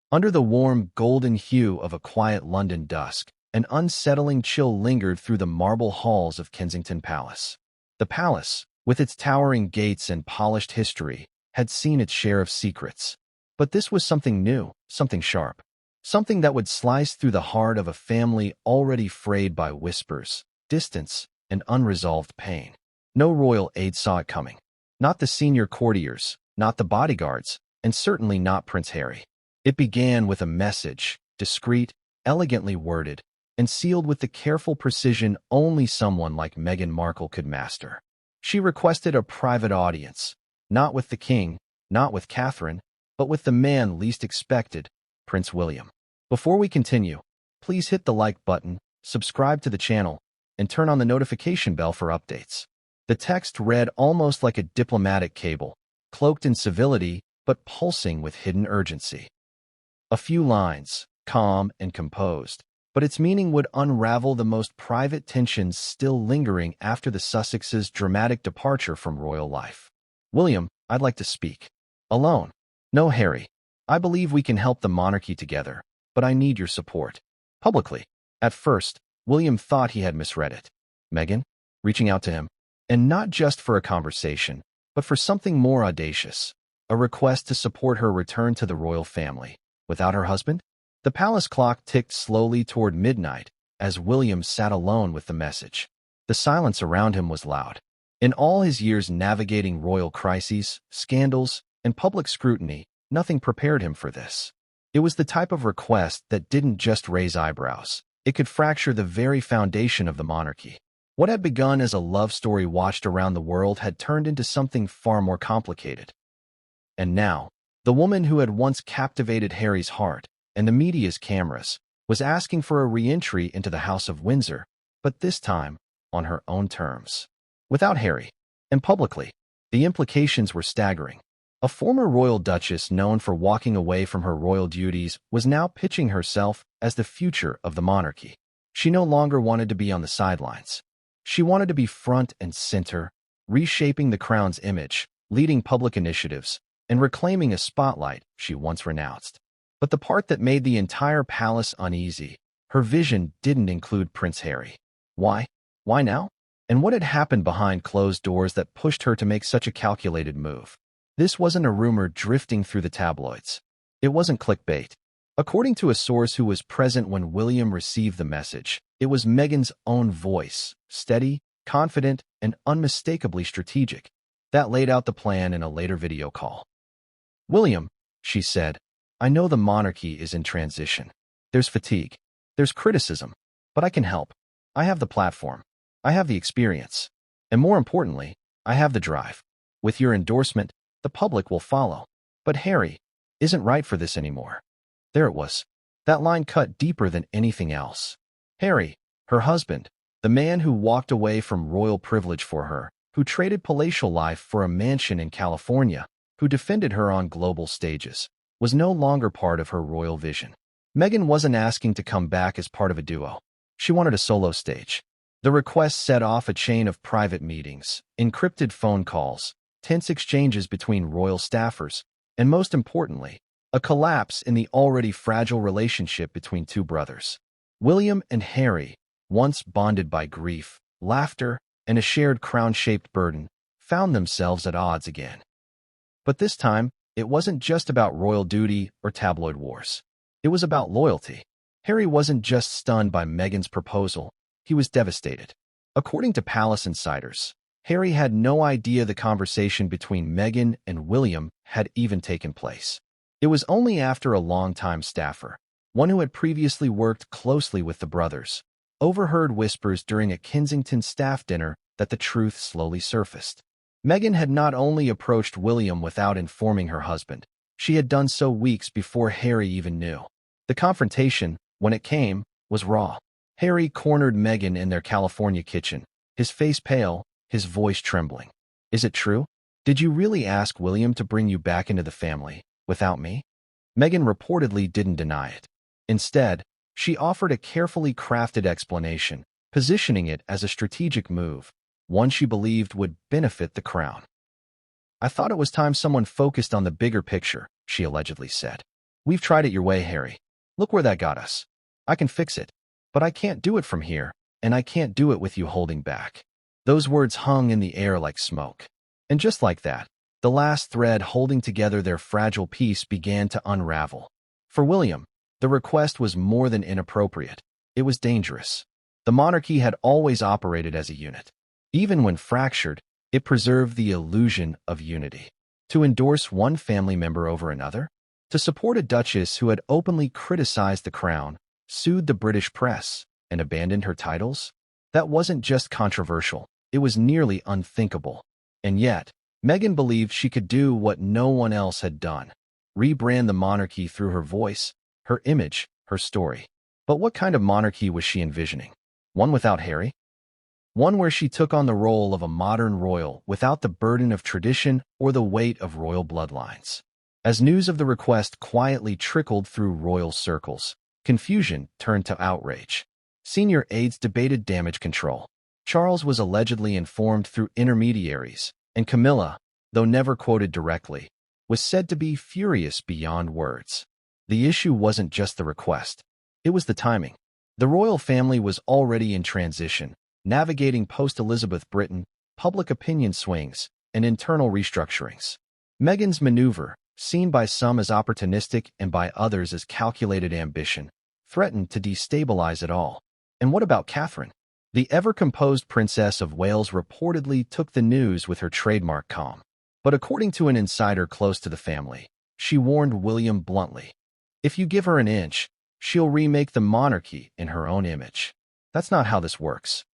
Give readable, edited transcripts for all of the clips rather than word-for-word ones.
Under the warm, golden hue of a quiet London dusk, an unsettling chill lingered through the marble halls of Kensington Palace. The palace, with its towering gates and polished history, had seen its share of secrets. But this was something new, something sharp, something that would slice through the heart of a family already frayed by whispers, distance, and unresolved pain. No royal aide saw it coming. Not the senior courtiers, not the bodyguards, and certainly not Prince Harry. It began with a message, discreet, elegantly worded, and sealed with the careful precision only someone like Meghan Markle could master. She requested a private audience, not with the king, not with Catherine, but with the man least expected, Prince William. Before we continue, please hit the like button, subscribe to the channel, and turn on the notification bell for updates. The text read almost like a diplomatic cable, cloaked in civility but pulsing with hidden urgency. A few lines, calm and composed, but its meaning would unravel the most private tensions still lingering after the Sussexes' dramatic departure from royal life. William, I'd like to speak. Alone. No, Harry. I believe we can help the monarchy together, but I need your support. Publicly. At first, William thought he had misread it. Meghan? Reaching out to him. And not just for a conversation, but for something more audacious. A request to support her return to the royal family. Without her husband? The palace clock ticked slowly toward midnight as William sat alone with the message. The silence around him was loud. In all his years navigating royal crises, scandals, and public scrutiny, nothing prepared him for this. It was the type of request that didn't just raise eyebrows. It could fracture the very foundation of the monarchy. What had begun as a love story watched around the world had turned into something far more complicated. And now, the woman who had once captivated Harry's heart and the media's cameras was asking for a re-entry into the House of Windsor, but this time on her own terms. Without Harry, and publicly. The implications were staggering. A former royal duchess known for walking away from her royal duties was now pitching herself as the future of the monarchy. She no longer wanted to be on the sidelines. She wanted to be front and center, reshaping the crown's image, leading public initiatives, and reclaiming a spotlight she once renounced. But the part that made the entire palace uneasy, her vision didn't include Prince Harry. Why? Why now? And what had happened behind closed doors that pushed her to make such a calculated move? This wasn't a rumor drifting through the tabloids. It wasn't clickbait. According to a source who was present when William received the message, it was Meghan's own voice, steady, confident, and unmistakably strategic, that laid out the plan in a later video call. William, she said, I know the monarchy is in transition. There's fatigue. There's criticism. But I can help. I have the platform. I have the experience. And more importantly, I have the drive. With your endorsement, the public will follow. But Harry isn't right for this anymore. There it was. That line cut deeper than anything else. Harry, her husband, the man who walked away from royal privilege for her, who traded palatial life for a mansion in California, who defended her on global stages, was no longer part of her royal vision. Meghan wasn't asking to come back as part of a duo. She wanted a solo stage. The request set off a chain of private meetings, encrypted phone calls, tense exchanges between royal staffers, and most importantly, a collapse in the already fragile relationship between two brothers. William and Harry, once bonded by grief, laughter, and a shared crown-shaped burden, found themselves at odds again. But this time, it wasn't just about royal duty or tabloid wars. It was about loyalty. Harry wasn't just stunned by Meghan's proposal, he was devastated. According to palace insiders, Harry had no idea the conversation between Meghan and William had even taken place. It was only after a longtime staffer, one who had previously worked closely with the brothers, overheard whispers during a Kensington staff dinner that the truth slowly surfaced. Meghan had not only approached William without informing her husband, she had done so weeks before Harry even knew. The confrontation, when it came, was raw. Harry cornered Meghan in their California kitchen, his face pale, his voice trembling. Is it true? Did you really ask William to bring you back into the family, without me? Meghan reportedly didn't deny it. Instead, she offered a carefully crafted explanation, positioning it as a strategic move, one she believed would benefit the crown. I thought it was time someone focused on the bigger picture, she allegedly said. "We've tried it your way, Harry. Look where that got us. I can fix it, but I can't do it from here, and I can't do it with you holding back." Those words hung in the air like smoke. And just like that, the last thread holding together their fragile peace began to unravel. For William, the request was more than inappropriate. It was dangerous. The monarchy had always operated as a unit. Even when fractured, it preserved the illusion of unity. To endorse one family member over another? To support a duchess who had openly criticized the crown, sued the British press, and abandoned her titles? That wasn't just controversial. It was nearly unthinkable. And yet, Meghan believed she could do what no one else had done: rebrand the monarchy through her voice, her image, her story. But what kind of monarchy was she envisioning? One without Harry? One where she took on the role of a modern royal without the burden of tradition or the weight of royal bloodlines. As news of the request quietly trickled through royal circles, confusion turned to outrage. Senior aides debated damage control. Charles was allegedly informed through intermediaries, and Camilla, though never quoted directly, was said to be furious beyond words. The issue wasn't just the request. It was the timing. The royal family was already in transition, navigating post-Elizabeth Britain, public opinion swings, and internal restructurings. Meghan's maneuver, seen by some as opportunistic and by others as calculated ambition, threatened to destabilize it all. And what about Catherine? The ever-composed Princess of Wales reportedly took the news with her trademark calm. But according to an insider close to the family, she warned William bluntly, "If you give her an inch, she'll remake the monarchy in her own image. That's not how this works.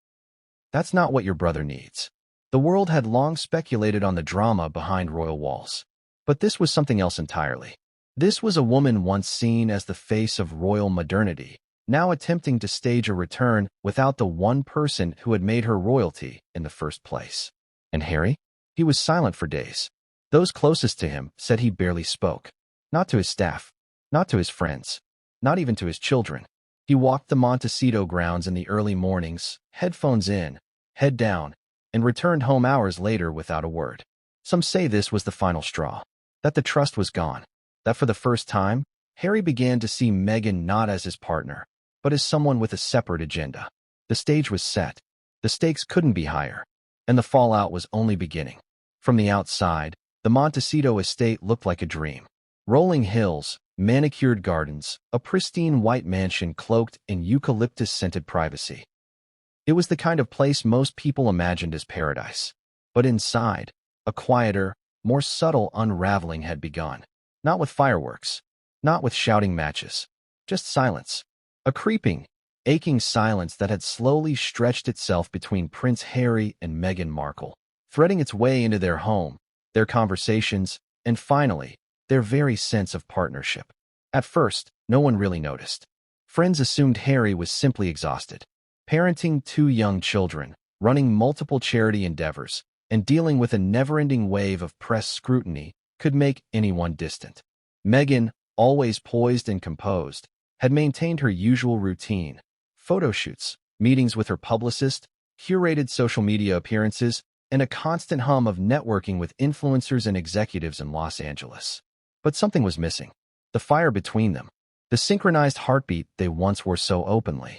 That's not what your brother needs." The world had long speculated on the drama behind royal walls. But this was something else entirely. This was a woman once seen as the face of royal modernity, now attempting to stage a return without the one person who had made her royalty in the first place. And Harry? He was silent for days. Those closest to him said he barely spoke. Not to his staff, not to his friends, not even to his children. He walked the Montecito grounds in the early mornings, headphones in, head down, and returned home hours later without a word. Some say this was the final straw, that the trust was gone, that for the first time, Harry began to see Meghan not as his partner, but as someone with a separate agenda. The stage was set. The stakes couldn't be higher, and the fallout was only beginning. From the outside, the Montecito estate looked like a dream. Rolling hills, manicured gardens, a pristine white mansion cloaked in eucalyptus-scented privacy. It was the kind of place most people imagined as paradise. But inside, a quieter, more subtle unraveling had begun. Not with fireworks, not with shouting matches, just silence. A creeping, aching silence that had slowly stretched itself between Prince Harry and Meghan Markle, threading its way into their home, their conversations, and finally, their very sense of partnership. At first, no one really noticed. Friends assumed Harry was simply exhausted. Parenting 2 young children, running multiple charity endeavors, and dealing with a never-ending wave of press scrutiny could make anyone distant. Meghan, always poised and composed, had maintained her usual routine: photo shoots, meetings with her publicist, curated social media appearances, and a constant hum of networking with influencers and executives in Los Angeles. But something was missing. The fire between them. The synchronized heartbeat they once wore so openly.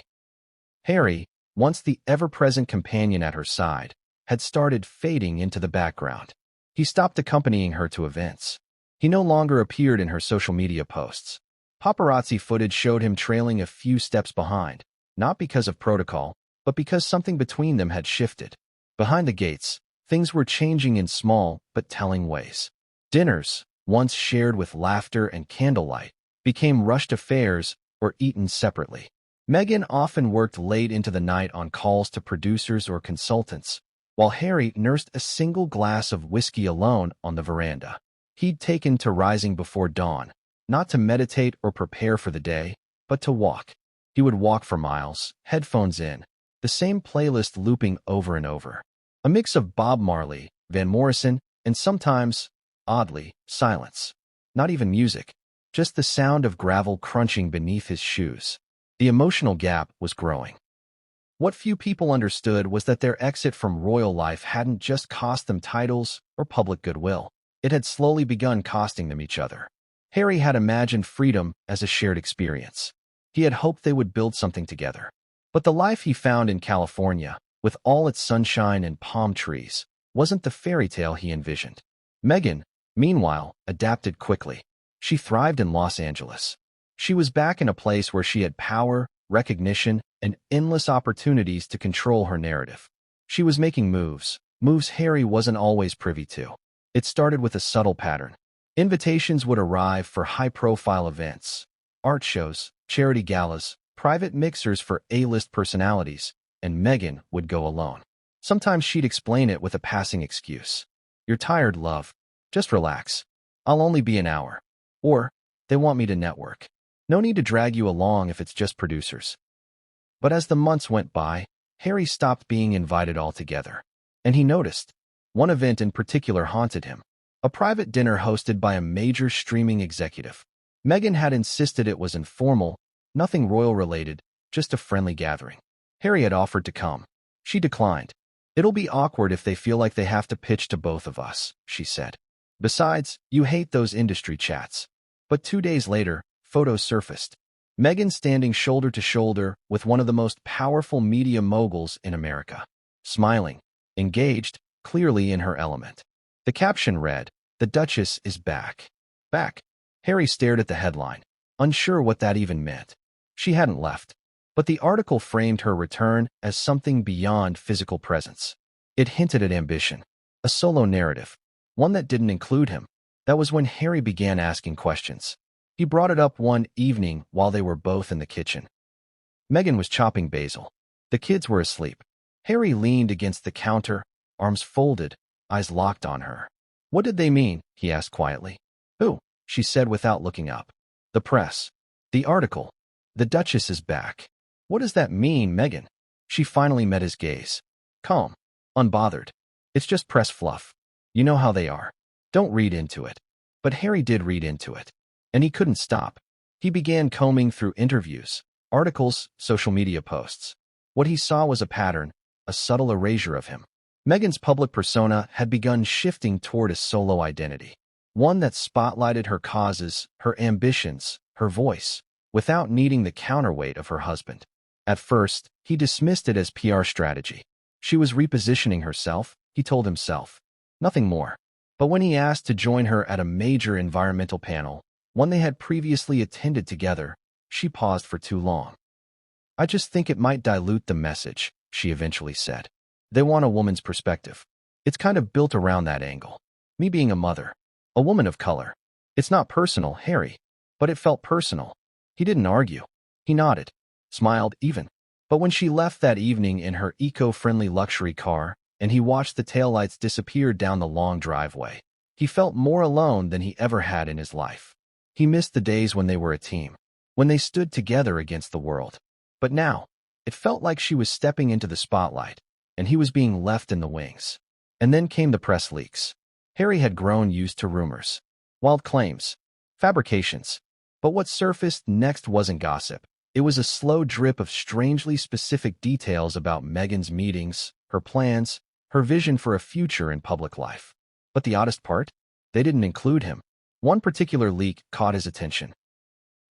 Harry, once the ever-present companion at her side, had started fading into the background. He stopped accompanying her to events. He no longer appeared in her social media posts. Paparazzi footage showed him trailing a few steps behind, not because of protocol, but because something between them had shifted. Behind the gates, things were changing in small but telling ways. Dinners, once shared with laughter and candlelight, became rushed affairs or eaten separately. Meghan often worked late into the night on calls to producers or consultants, while Harry nursed a single glass of whiskey alone on the veranda. He'd taken to rising before dawn, not to meditate or prepare for the day, but to walk. He would walk for miles, headphones in, the same playlist looping over and over. A mix of Bob Marley, Van Morrison, and sometimes, oddly, silence. Not even music, just the sound of gravel crunching beneath his shoes. The emotional gap was growing. What few people understood was that their exit from royal life hadn't just cost them titles or public goodwill. It had slowly begun costing them each other. Harry had imagined freedom as a shared experience. He had hoped they would build something together. But the life he found in California, with all its sunshine and palm trees, wasn't the fairy tale he envisioned. Meghan, meanwhile, adapted quickly. She thrived in Los Angeles. She was back in a place where she had power, recognition, and endless opportunities to control her narrative. She was making moves Harry wasn't always privy to. It started with a subtle pattern. Invitations would arrive for high-profile events, art shows, charity galas, private mixers for A-list personalities, and Meghan would go alone. Sometimes she'd explain it with a passing excuse. "You're tired, love. Just relax. I'll only be an hour." Or, "They want me to network. No need to drag you along if it's just producers." But as the months went by, Harry stopped being invited altogether. And he noticed. One event in particular haunted him. A private dinner hosted by a major streaming executive. Meghan had insisted it was informal, nothing royal-related, just a friendly gathering. Harry had offered to come. She declined. "It'll be awkward if they feel like they have to pitch to both of us," she said. "Besides, you hate those industry chats." But 2 days later, photos surfaced. Meghan standing shoulder to shoulder with one of the most powerful media moguls in America. Smiling, engaged, clearly in her element. The caption read, "The Duchess is back." Back. Harry stared at the headline, unsure what that even meant. She hadn't left. But the article framed her return as something beyond physical presence. It hinted at ambition, a solo narrative, one that didn't include him. That was when Harry began asking questions. He brought it up one evening while they were both in the kitchen. Meghan was chopping basil. The kids were asleep. Harry leaned against the counter, arms folded, eyes locked on her. "What did they mean?" he asked quietly. "Who?" she said without looking up. "The press. The article. The Duchess is back." "What does that mean, Meghan?" She finally met his gaze. Calm, unbothered. "It's just press fluff. You know how they are. Don't read into it." But Harry did read into it. And he couldn't stop. He began combing through interviews, articles, social media posts. What he saw was a pattern, a subtle erasure of him. Meghan's public persona had begun shifting toward a solo identity, one that spotlighted her causes, her ambitions, her voice, without needing the counterweight of her husband. At first, he dismissed it as PR strategy. She was repositioning herself, he told himself. Nothing more. But when he asked to join her at a major environmental panel, one they had previously attended together, she paused for too long. "I just think it might dilute the message," she eventually said. "They want a woman's perspective. It's kind of built around that angle. Me being a mother, a woman of color. It's not personal, Harry." But it felt personal. He didn't argue. He nodded, smiled even. But when she left that evening in her eco-friendly luxury car, and he watched the taillights disappear down the long driveway, he felt more alone than he ever had in his life. He missed the days when they were a team, when they stood together against the world. But now, it felt like she was stepping into the spotlight, and he was being left in the wings. And then came the press leaks. Harry had grown used to rumors, wild claims, fabrications. But what surfaced next wasn't gossip. It was a slow drip of strangely specific details about Meghan's meetings, her plans, her vision for a future in public life. But the oddest part? They didn't include him. One particular leak caught his attention.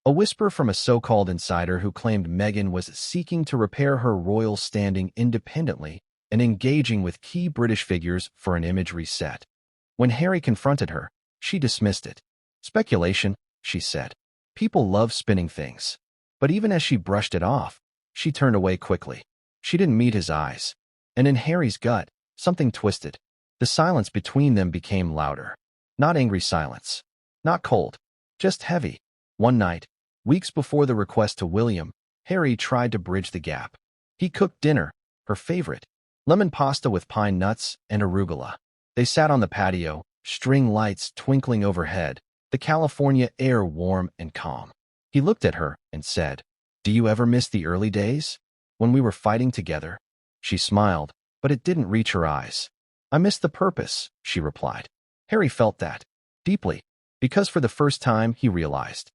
A whisper from a so-called insider who claimed Meghan was seeking to repair her royal standing independently and engaging with key British figures for an image reset. When Harry confronted her, she dismissed it. "Speculation," she said. "People love spinning things." But even as she brushed it off, she turned away quickly. She didn't meet his eyes. And in Harry's gut, something twisted. The silence between them became louder. Not angry silence. Not cold. Just heavy. One night, weeks before the request to William, Harry tried to bridge the gap. He cooked dinner, her favorite, lemon pasta with pine nuts and arugula. They sat on the patio, string lights twinkling overhead, the California air warm and calm. He looked at her and said, "Do you ever miss the early days? When we were fighting together?" She smiled, but it didn't reach her eyes. "I miss the purpose," she replied. Harry felt that, deeply, because for the first time he realized.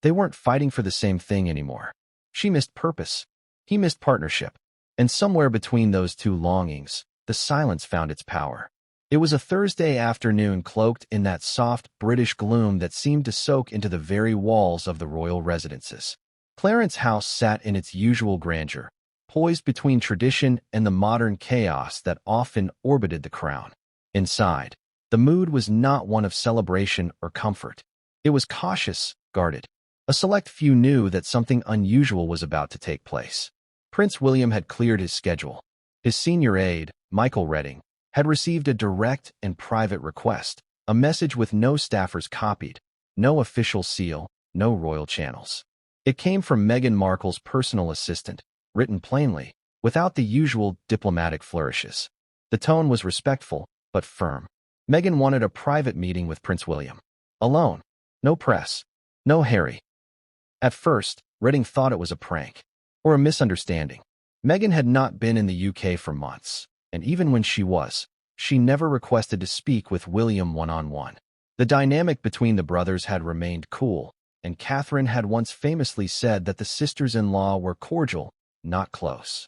They weren't fighting for the same thing anymore. She missed purpose. He missed partnership. And somewhere between those two longings, the silence found its power. It was a Thursday afternoon cloaked in that soft British gloom that seemed to soak into the very walls of the royal residences. Clarence House sat in its usual grandeur, poised between tradition and the modern chaos that often orbited the crown. Inside, the mood was not one of celebration or comfort. It was cautious, guarded. A select few knew that something unusual was about to take place. Prince William had cleared his schedule. His senior aide, Michael Redding, had received a direct and private request, a message with no staffers copied, no official seal, no royal channels. It came from Meghan Markle's personal assistant, written plainly, without the usual diplomatic flourishes. The tone was respectful, but firm. Meghan wanted a private meeting with Prince William. Alone. No press. No Harry. At first, Redding thought it was a prank, or a misunderstanding. Meghan had not been in the UK for months, and even when she never requested to speak with William one-on-one. The dynamic between the brothers had remained cool, and Catherine had once famously said that the sisters-in-law were cordial, not close.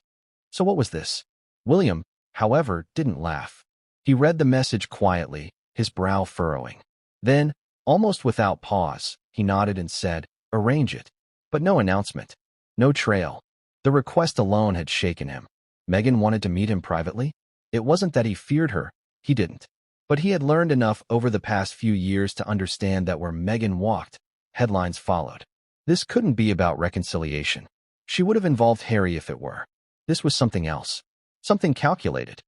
So what was this? William, however, didn't laugh. He read the message quietly, his brow furrowing. Then, almost without pause, he nodded and said, "Arrange it." But no announcement. No trail. The request alone had shaken him. Meghan wanted to meet him privately? It wasn't that he feared her. He didn't. But he had learned enough over the past few years to understand that where Meghan walked, headlines followed. This couldn't be about reconciliation. She would have involved Harry if it were. This was something else. Something calculated.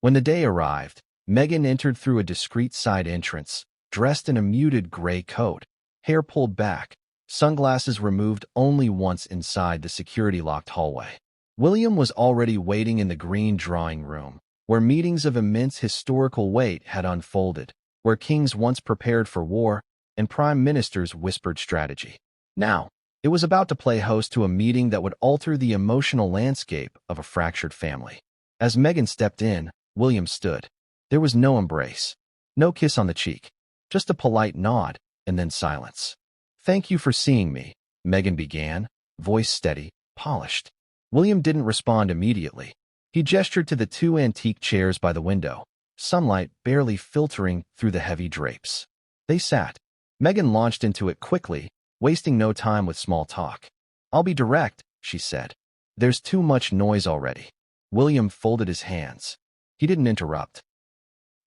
When the day arrived, Meghan entered through a discreet side entrance, dressed in a muted gray coat, hair pulled back, sunglasses removed only once inside the security-locked hallway. William was already waiting in the green drawing room, where meetings of immense historical weight had unfolded, where kings once prepared for war and prime ministers whispered strategy. Now, it was about to play host to a meeting that would alter the emotional landscape of a fractured family. As Meghan stepped in, William stood. There was no embrace, no kiss on the cheek, just a polite nod, and then silence. "Thank you for seeing me," Meghan began, voice steady, polished. William didn't respond immediately. He gestured to the two antique chairs by the window, sunlight barely filtering through the heavy drapes. They sat. Meghan launched into it quickly, wasting no time with small talk. "I'll be direct," she said. "There's too much noise already." William folded his hands. He didn't interrupt.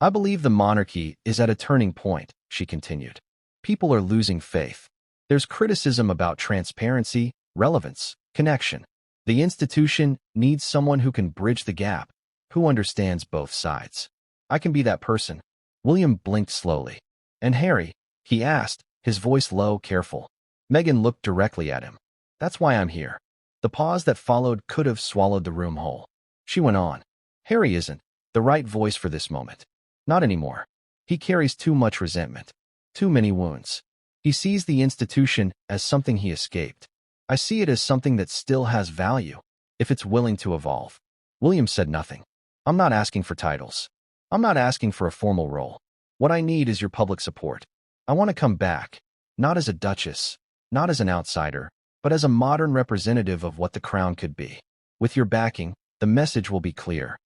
"I believe the monarchy is at a turning point," she continued. "People are losing faith. There's criticism about transparency, relevance, connection. The institution needs someone who can bridge the gap, who understands both sides. I can be that person." William blinked slowly. "And Harry?" he asked, his voice low, careful. Meghan looked directly at him. "That's why I'm here." The pause that followed could have swallowed the room whole. She went on. "Harry isn't the right voice for this moment. Not anymore. He carries too much resentment, too many wounds. He sees the institution as something he escaped. I see it as something that still has value, if it's willing to evolve." William said nothing. "I'm not asking for titles. I'm not asking for a formal role. What I need is your public support. I want to come back, not as a duchess, not as an outsider, but as a modern representative of what the crown could be. With your backing, the message will be clear.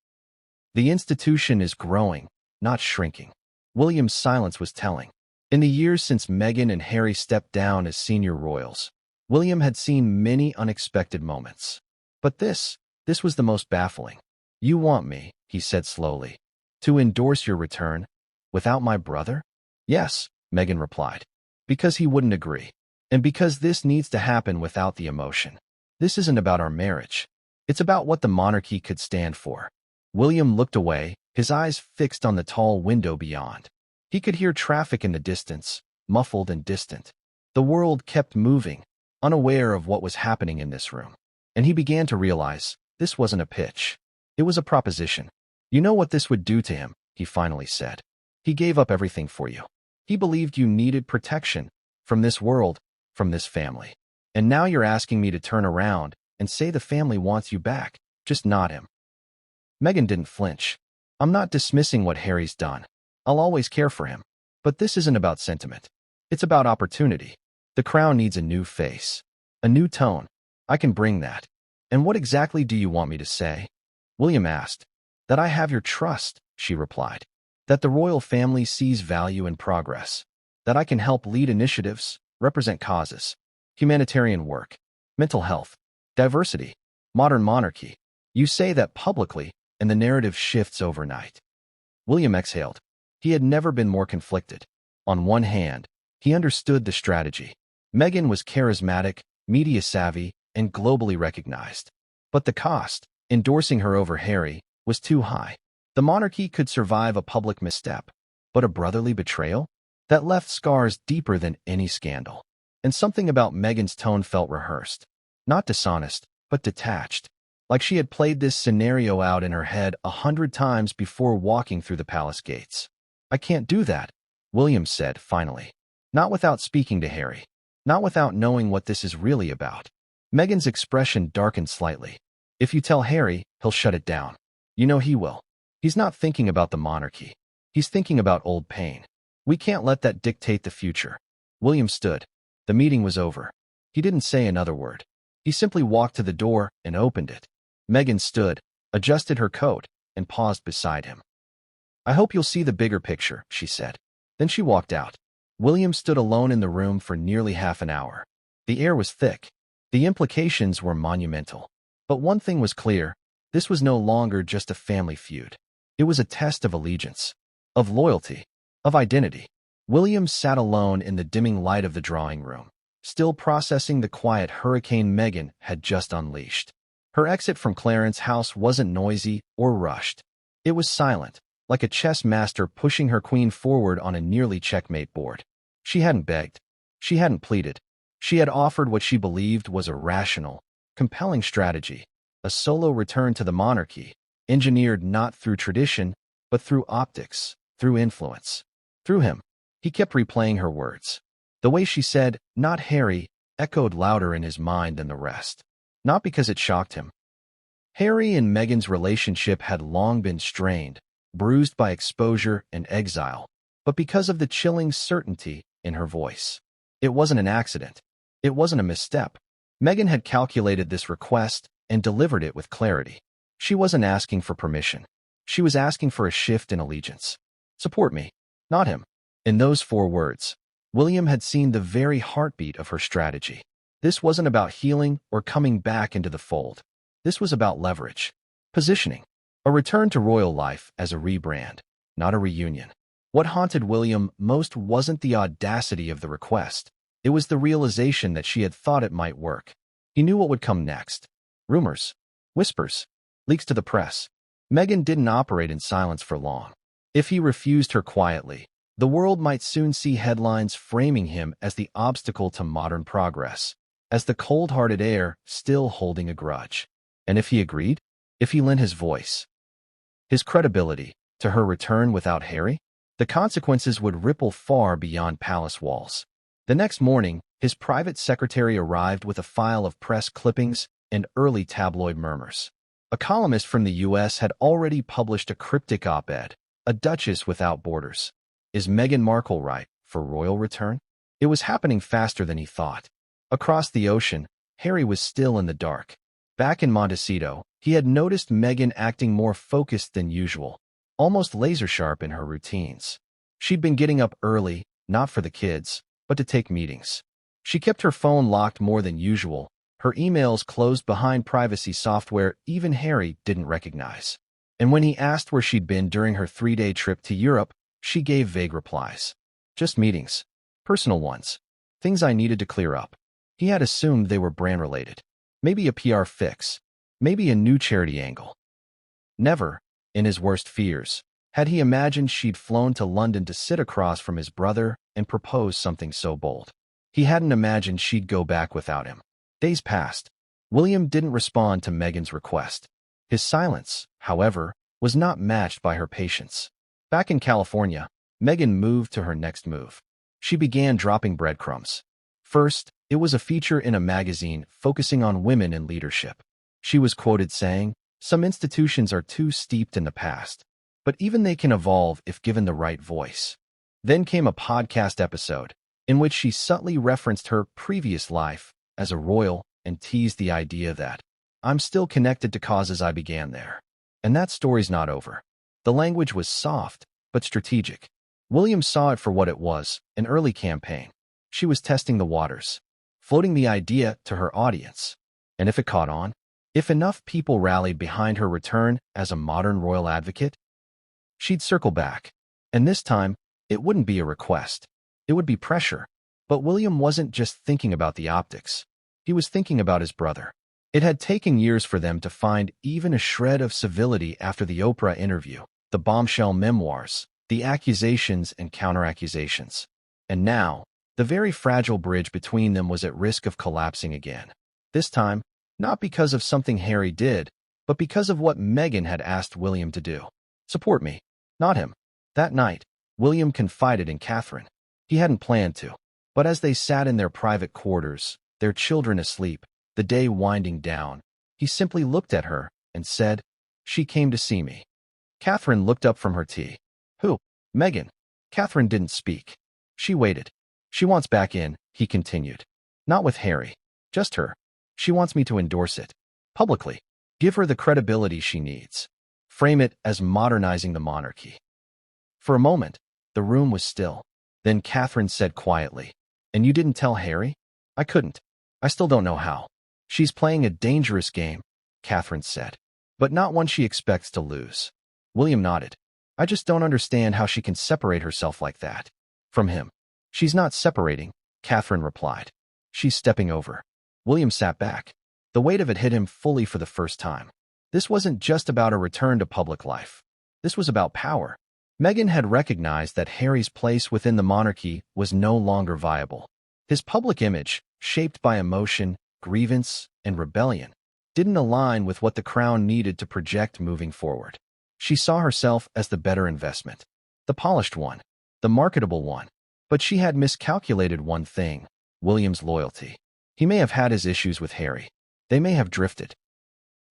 The institution is growing, not shrinking." William's silence was telling. In the years since Meghan and Harry stepped down as senior royals, William had seen many unexpected moments. But this was the most baffling. "You want me," he said slowly, "to endorse your return, without my brother?" "Yes," Meghan replied, "because he wouldn't agree. And because this needs to happen without the emotion. This isn't about our marriage. It's about what the monarchy could stand for." William looked away, his eyes fixed on the tall window beyond. He could hear traffic in the distance, muffled and distant. The world kept moving, unaware of what was happening in this room. And he began to realize this wasn't a pitch. It was a proposition. "You know what this would do to him," he finally said. "He gave up everything for you. He believed you needed protection from this world, from this family. And now you're asking me to turn around and say the family wants you back. Just not him." Meghan didn't flinch. "I'm not dismissing what Harry's done. I'll always care for him. But this isn't about sentiment. It's about opportunity. The crown needs a new face, a new tone. I can bring that." "And what exactly do you want me to say?" William asked. "That I have your trust," she replied. that the royal family sees value in progress, that I can help lead initiatives, represent causes, humanitarian work, mental health, diversity, modern monarchy. You say that publicly, and the narrative shifts overnight. William exhaled. He had never been more conflicted. On one hand, he understood the strategy. Meghan was charismatic, media-savvy, and globally recognized. But the cost, endorsing her over Harry, was too high. The monarchy could survive a public misstep, but a brotherly betrayal? That left scars deeper than any scandal. And something about Meghan's tone felt rehearsed. Not dishonest, but detached. Like she had played this scenario out in her head 100 times before walking through the palace gates. I can't do that, William said finally. Not without speaking to Harry. Not without knowing what this is really about. Meghan's expression darkened slightly. If you tell Harry, he'll shut it down. You know he will. He's not thinking about the monarchy. He's thinking about old pain. We can't let that dictate the future. William stood. The meeting was over. He didn't say another word. He simply walked to the door and opened it. Meghan stood, adjusted her coat, and paused beside him. I hope you'll see the bigger picture, she said. Then she walked out. William stood alone in the room for nearly half an hour. The air was thick. The implications were monumental. But one thing was clear. This was no longer just a family feud. It was a test of allegiance, of loyalty, of identity. William sat alone in the dimming light of the drawing room, still processing the quiet hurricane Meghan had just unleashed. Her exit from Clarence's house wasn't noisy or rushed. It was silent, like a chess master pushing her queen forward on a nearly checkmate board. She hadn't begged. She hadn't pleaded. She had offered what she believed was a rational, compelling strategy, a solo return to the monarchy, engineered not through tradition, but through optics, through influence. Through him. He kept replaying her words. The way she said, "Not Harry," echoed louder in his mind than the rest. Not because it shocked him. Harry and Meghan's relationship had long been strained, bruised by exposure and exile, but because of the chilling certainty in her voice. It wasn't an accident. It wasn't a misstep. Meghan had calculated this request and delivered it with clarity. She wasn't asking for permission. She was asking for a shift in allegiance. Support me, not him. In those 4 words, William had seen the very heartbeat of her strategy. This wasn't about healing or coming back into the fold. This was about leverage, positioning, a return to royal life as a rebrand, not a reunion. What haunted William most wasn't the audacity of the request. It was the realization that she had thought it might work. He knew what would come next. Rumors, whispers, leaks to the press. Meghan didn't operate in silence for long. If he refused her quietly, the world might soon see headlines framing him as the obstacle to modern progress, as the cold-hearted heir still holding a grudge. And if he agreed, if he lent his voice, his credibility, to her return without Harry, the consequences would ripple far beyond palace walls. The next morning, his private secretary arrived with a file of press clippings and early tabloid murmurs. A columnist from the U.S. had already published a cryptic op-ed, "A Duchess Without Borders. Is Meghan Markle right for royal return?" It was happening faster than he thought. Across the ocean, Harry was still in the dark. Back in Montecito, he had noticed Meghan acting more focused than usual, almost laser-sharp in her routines. She'd been getting up early, not for the kids, but to take meetings. She kept her phone locked more than usual, her emails closed behind privacy software even Harry didn't recognize. And when he asked where she'd been during her 3-day trip to Europe, she gave vague replies. Just meetings. Personal ones. Things I needed to clear up. He had assumed they were brand-related. Maybe a PR fix. Maybe a new charity angle. Never, in his worst fears, had he imagined she'd flown to London to sit across from his brother and propose something so bold. He hadn't imagined she'd go back without him. Days passed. William didn't respond to Meghan's request. His silence, however, was not matched by her patience. Back in California, Meghan moved to her next move. She began dropping breadcrumbs. First, it was a feature in a magazine focusing on women in leadership. She was quoted saying, "Some institutions are too steeped in the past, but even they can evolve if given the right voice." Then came a podcast episode, in which she subtly referenced her previous life as a royal and teased the idea that, "I'm still connected to causes I began there." And that story's not over. The language was soft, but strategic. William saw it for what it was, an early campaign. She was testing the waters, floating the idea to her audience. And if it caught on, if enough people rallied behind her return as a modern royal advocate, she'd circle back. And this time, it wouldn't be a request. It would be pressure. But William wasn't just thinking about the optics. He was thinking about his brother. It had taken years for them to find even a shred of civility after the Oprah interview, the bombshell memoirs, the accusations and counter-accusations. And now, the very fragile bridge between them was at risk of collapsing again. This time, not because of something Harry did, but because of what Meghan had asked William to do. Support me, not him. That night, William confided in Catherine. He hadn't planned to. But as they sat in their private quarters, their children asleep, the day winding down, he simply looked at her and said, "She came to see me." Catherine looked up from her tea. "Who? Meghan?" Catherine didn't speak. She waited. "She wants back in," he continued. "Not with Harry. Just her. She wants me to endorse it. Publicly. Give her the credibility she needs. Frame it as modernizing the monarchy." For a moment, the room was still. Then Catherine said quietly, "And you didn't tell Harry?" "I couldn't. I still don't know how." "She's playing a dangerous game," Catherine said, "but not one she expects to lose." William nodded. "I just don't understand how she can separate herself like that from him." "She's not separating," Catherine replied. "She's stepping over." William sat back. The weight of it hit him fully for the first time. This wasn't just about a return to public life. This was about power. Meghan had recognized that Harry's place within the monarchy was no longer viable. His public image, shaped by emotion, grievance, and rebellion, didn't align with what the crown needed to project moving forward. She saw herself as the better investment, the polished one, the marketable one. But she had miscalculated one thing: William's loyalty. He may have had his issues with Harry. They may have drifted.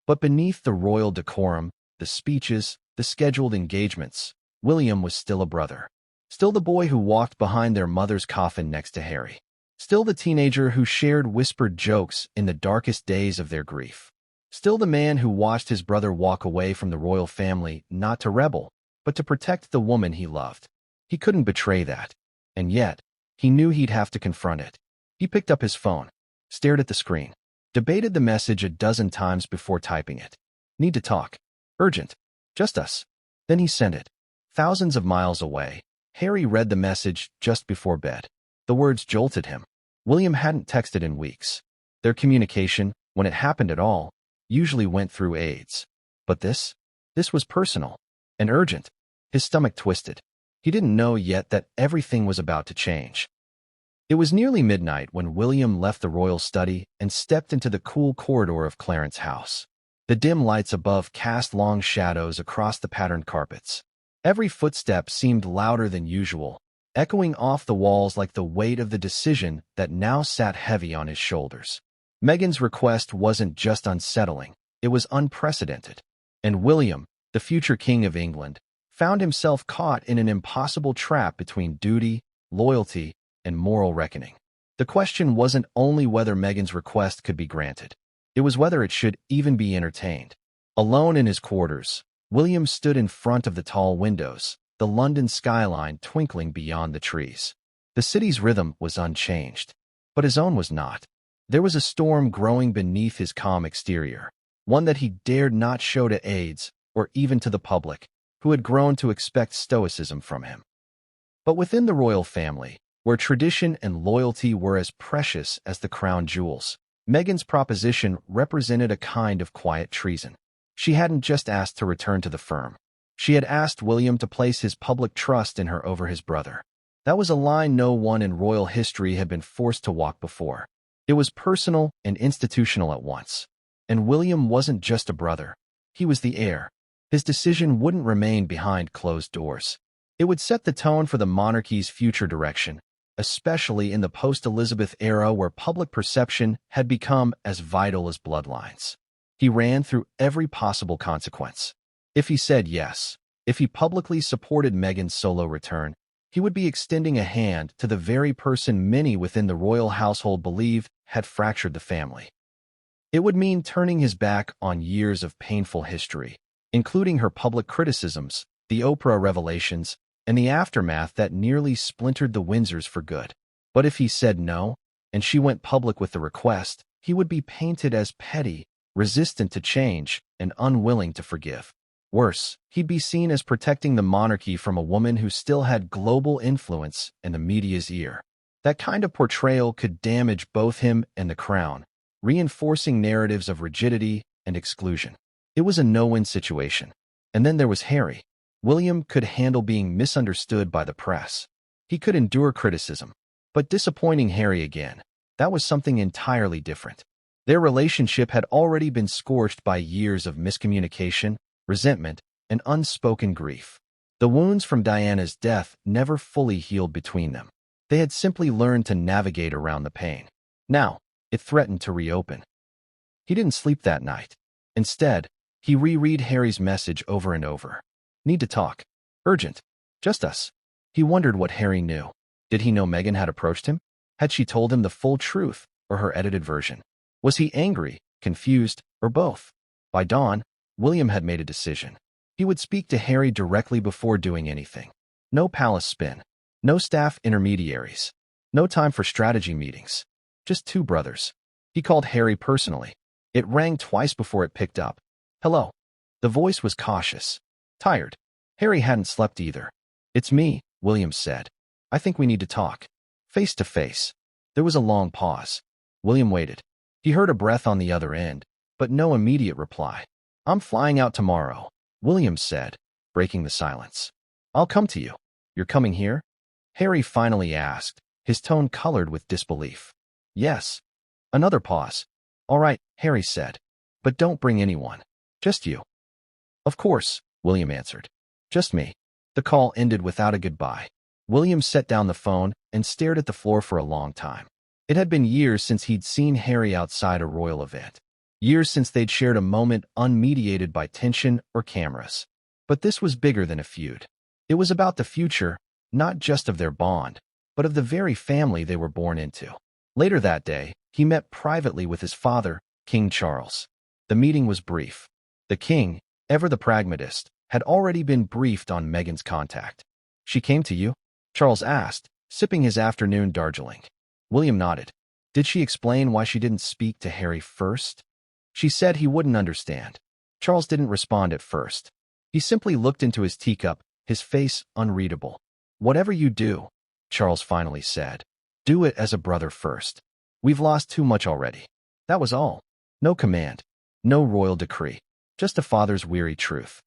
But beneath the royal decorum, the speeches, the scheduled engagements, William was still a brother. Still the boy who walked behind their mother's coffin next to Harry. Still the teenager who shared whispered jokes in the darkest days of their grief. Still the man who watched his brother walk away from the royal family not to rebel, but to protect the woman he loved. He couldn't betray that. And yet, he knew he'd have to confront it. He picked up his phone, stared at the screen, debated the message a dozen times before typing it. "Need to talk. Urgent. Just us." Then he sent it. Thousands of miles away, Harry read the message just before bed. The words jolted him. William hadn't texted in weeks. Their communication, when it happened at all, usually went through aides. But this was personal and urgent. His stomach twisted. He didn't know yet that everything was about to change. It was nearly midnight when William left the royal study and stepped into the cool corridor of Clarence's house. The dim lights above cast long shadows across the patterned carpets. Every footstep seemed louder than usual, echoing off the walls like the weight of the decision that now sat heavy on his shoulders. Meghan's request wasn't just unsettling, it was unprecedented. And William, the future King of England, found himself caught in an impossible trap between duty, loyalty, and moral reckoning. The question wasn't only whether Meghan's request could be granted. It was whether it should even be entertained. Alone in his quarters, William stood in front of the tall windows, the London skyline twinkling beyond the trees. The city's rhythm was unchanged, but his own was not. There was a storm growing beneath his calm exterior, one that he dared not show to aides or even to the public, who had grown to expect stoicism from him. But within the royal family, where tradition and loyalty were as precious as the crown jewels, Meghan's proposition represented a kind of quiet treason. She hadn't just asked to return to the firm. She had asked William to place his public trust in her over his brother. That was a line no one in royal history had been forced to walk before. It was personal and institutional at once. And William wasn't just a brother. He was the heir. His decision wouldn't remain behind closed doors. It would set the tone for the monarchy's future direction, especially in the post-Elizabeth era where public perception had become as vital as bloodlines. He ran through every possible consequence. If he said yes, if he publicly supported Meghan's solo return, he would be extending a hand to the very person many within the royal household believed had fractured the family. It would mean turning his back on years of painful history, including her public criticisms, the Oprah revelations, and the aftermath that nearly splintered the Windsors for good. But if he said no, and she went public with the request, he would be painted as petty, resistant to change, and unwilling to forgive. Worse, he'd be seen as protecting the monarchy from a woman who still had global influence and the media's ear. That kind of portrayal could damage both him and the crown, reinforcing narratives of rigidity and exclusion. It was a no-win situation. And then there was Harry. William could handle being misunderstood by the press. He could endure criticism. But disappointing Harry again, that was something entirely different. Their relationship had already been scorched by years of miscommunication, resentment, and unspoken grief. The wounds from Diana's death never fully healed between them. They had simply learned to navigate around the pain. Now, it threatened to reopen. He didn't sleep that night. Instead, he reread Harry's message over and over. Need to talk. Urgent. Just us. He wondered what Harry knew. Did he know Meghan had approached him? Had she told him the full truth, or her edited version? Was he angry, confused, or both? By dawn, William had made a decision. He would speak to Harry directly before doing anything. No palace spin. No staff intermediaries. No time for strategy meetings. Just two brothers. He called Harry personally. It rang twice before it picked up. Hello. The voice was cautious. Tired. Harry hadn't slept either. It's me, William said. I think we need to talk. Face to face. There was a long pause. William waited. He heard a breath on the other end, but no immediate reply. I'm flying out tomorrow, William said, breaking the silence. I'll come to you. You're coming here? Harry finally asked, his tone colored with disbelief. Yes. Another pause. All right, Harry said. But don't bring anyone. Just you. Of course, William answered. Just me. The call ended without a goodbye. William set down the phone and stared at the floor for a long time. It had been years since he'd seen Harry outside a royal event. Years since they'd shared a moment unmediated by tension or cameras. But this was bigger than a feud. It was about the future, not just of their bond, but of the very family they were born into. Later that day, he met privately with his father, King Charles. The meeting was brief. The king, ever the pragmatist, had already been briefed on Meghan's contact. She came to you? Charles asked, sipping his afternoon Darjeeling. William nodded. Did she explain why she didn't speak to Harry first? She said he wouldn't understand. Charles didn't respond at first. He simply looked into his teacup, his face unreadable. Whatever you do, Charles finally said, do it as a brother first. We've lost too much already. That was all. No command. No royal decree. Just a father's weary truth.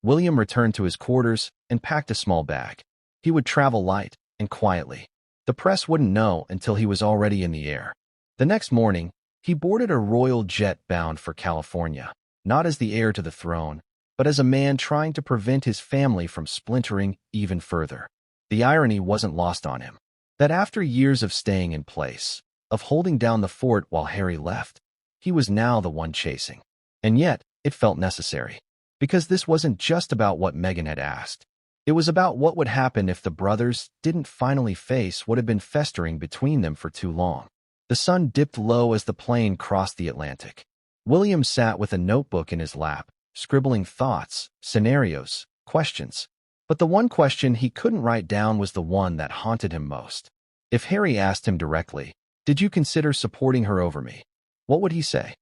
William returned to his quarters and packed a small bag. He would travel light and quietly. The press wouldn't know until he was already in the air. The next morning, he boarded a royal jet bound for California, not as the heir to the throne, but as a man trying to prevent his family from splintering even further. The irony wasn't lost on him. That after years of staying in place, of holding down the fort while Harry left, he was now the one chasing. And yet, it felt necessary. Because this wasn't just about what Meghan had asked. It was about what would happen if the brothers didn't finally face what had been festering between them for too long. The sun dipped low as the plane crossed the Atlantic. William sat with a notebook in his lap, scribbling thoughts, scenarios, questions. But the one question he couldn't write down was the one that haunted him most. If Harry asked him directly, "Did you consider supporting her over me?" what would he say?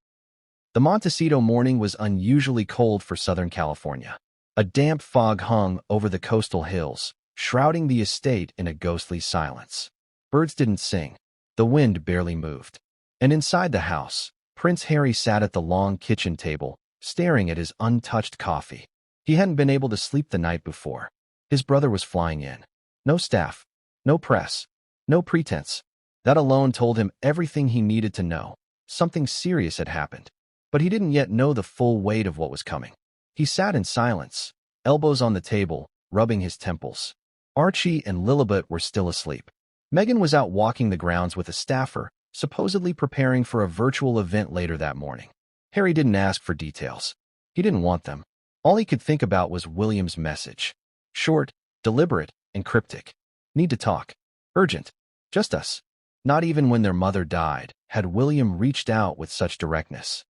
The Montecito morning was unusually cold for Southern California. A damp fog hung over the coastal hills, shrouding the estate in a ghostly silence. Birds didn't sing. The wind barely moved. And inside the house, Prince Harry sat at the long kitchen table, staring at his untouched coffee. He hadn't been able to sleep the night before. His brother was flying in. No staff, no press, no pretense. That alone told him everything he needed to know. Something serious had happened. But he didn't yet know the full weight of what was coming. He sat in silence, elbows on the table, rubbing his temples. Archie and Lilibet were still asleep. Meghan was out walking the grounds with a staffer, supposedly preparing for a virtual event later that morning. Harry didn't ask for details. He didn't want them. All he could think about was William's message. Short, deliberate, and cryptic. Need to talk. Urgent. Just us. Not even when their mother died had William reached out with such directness.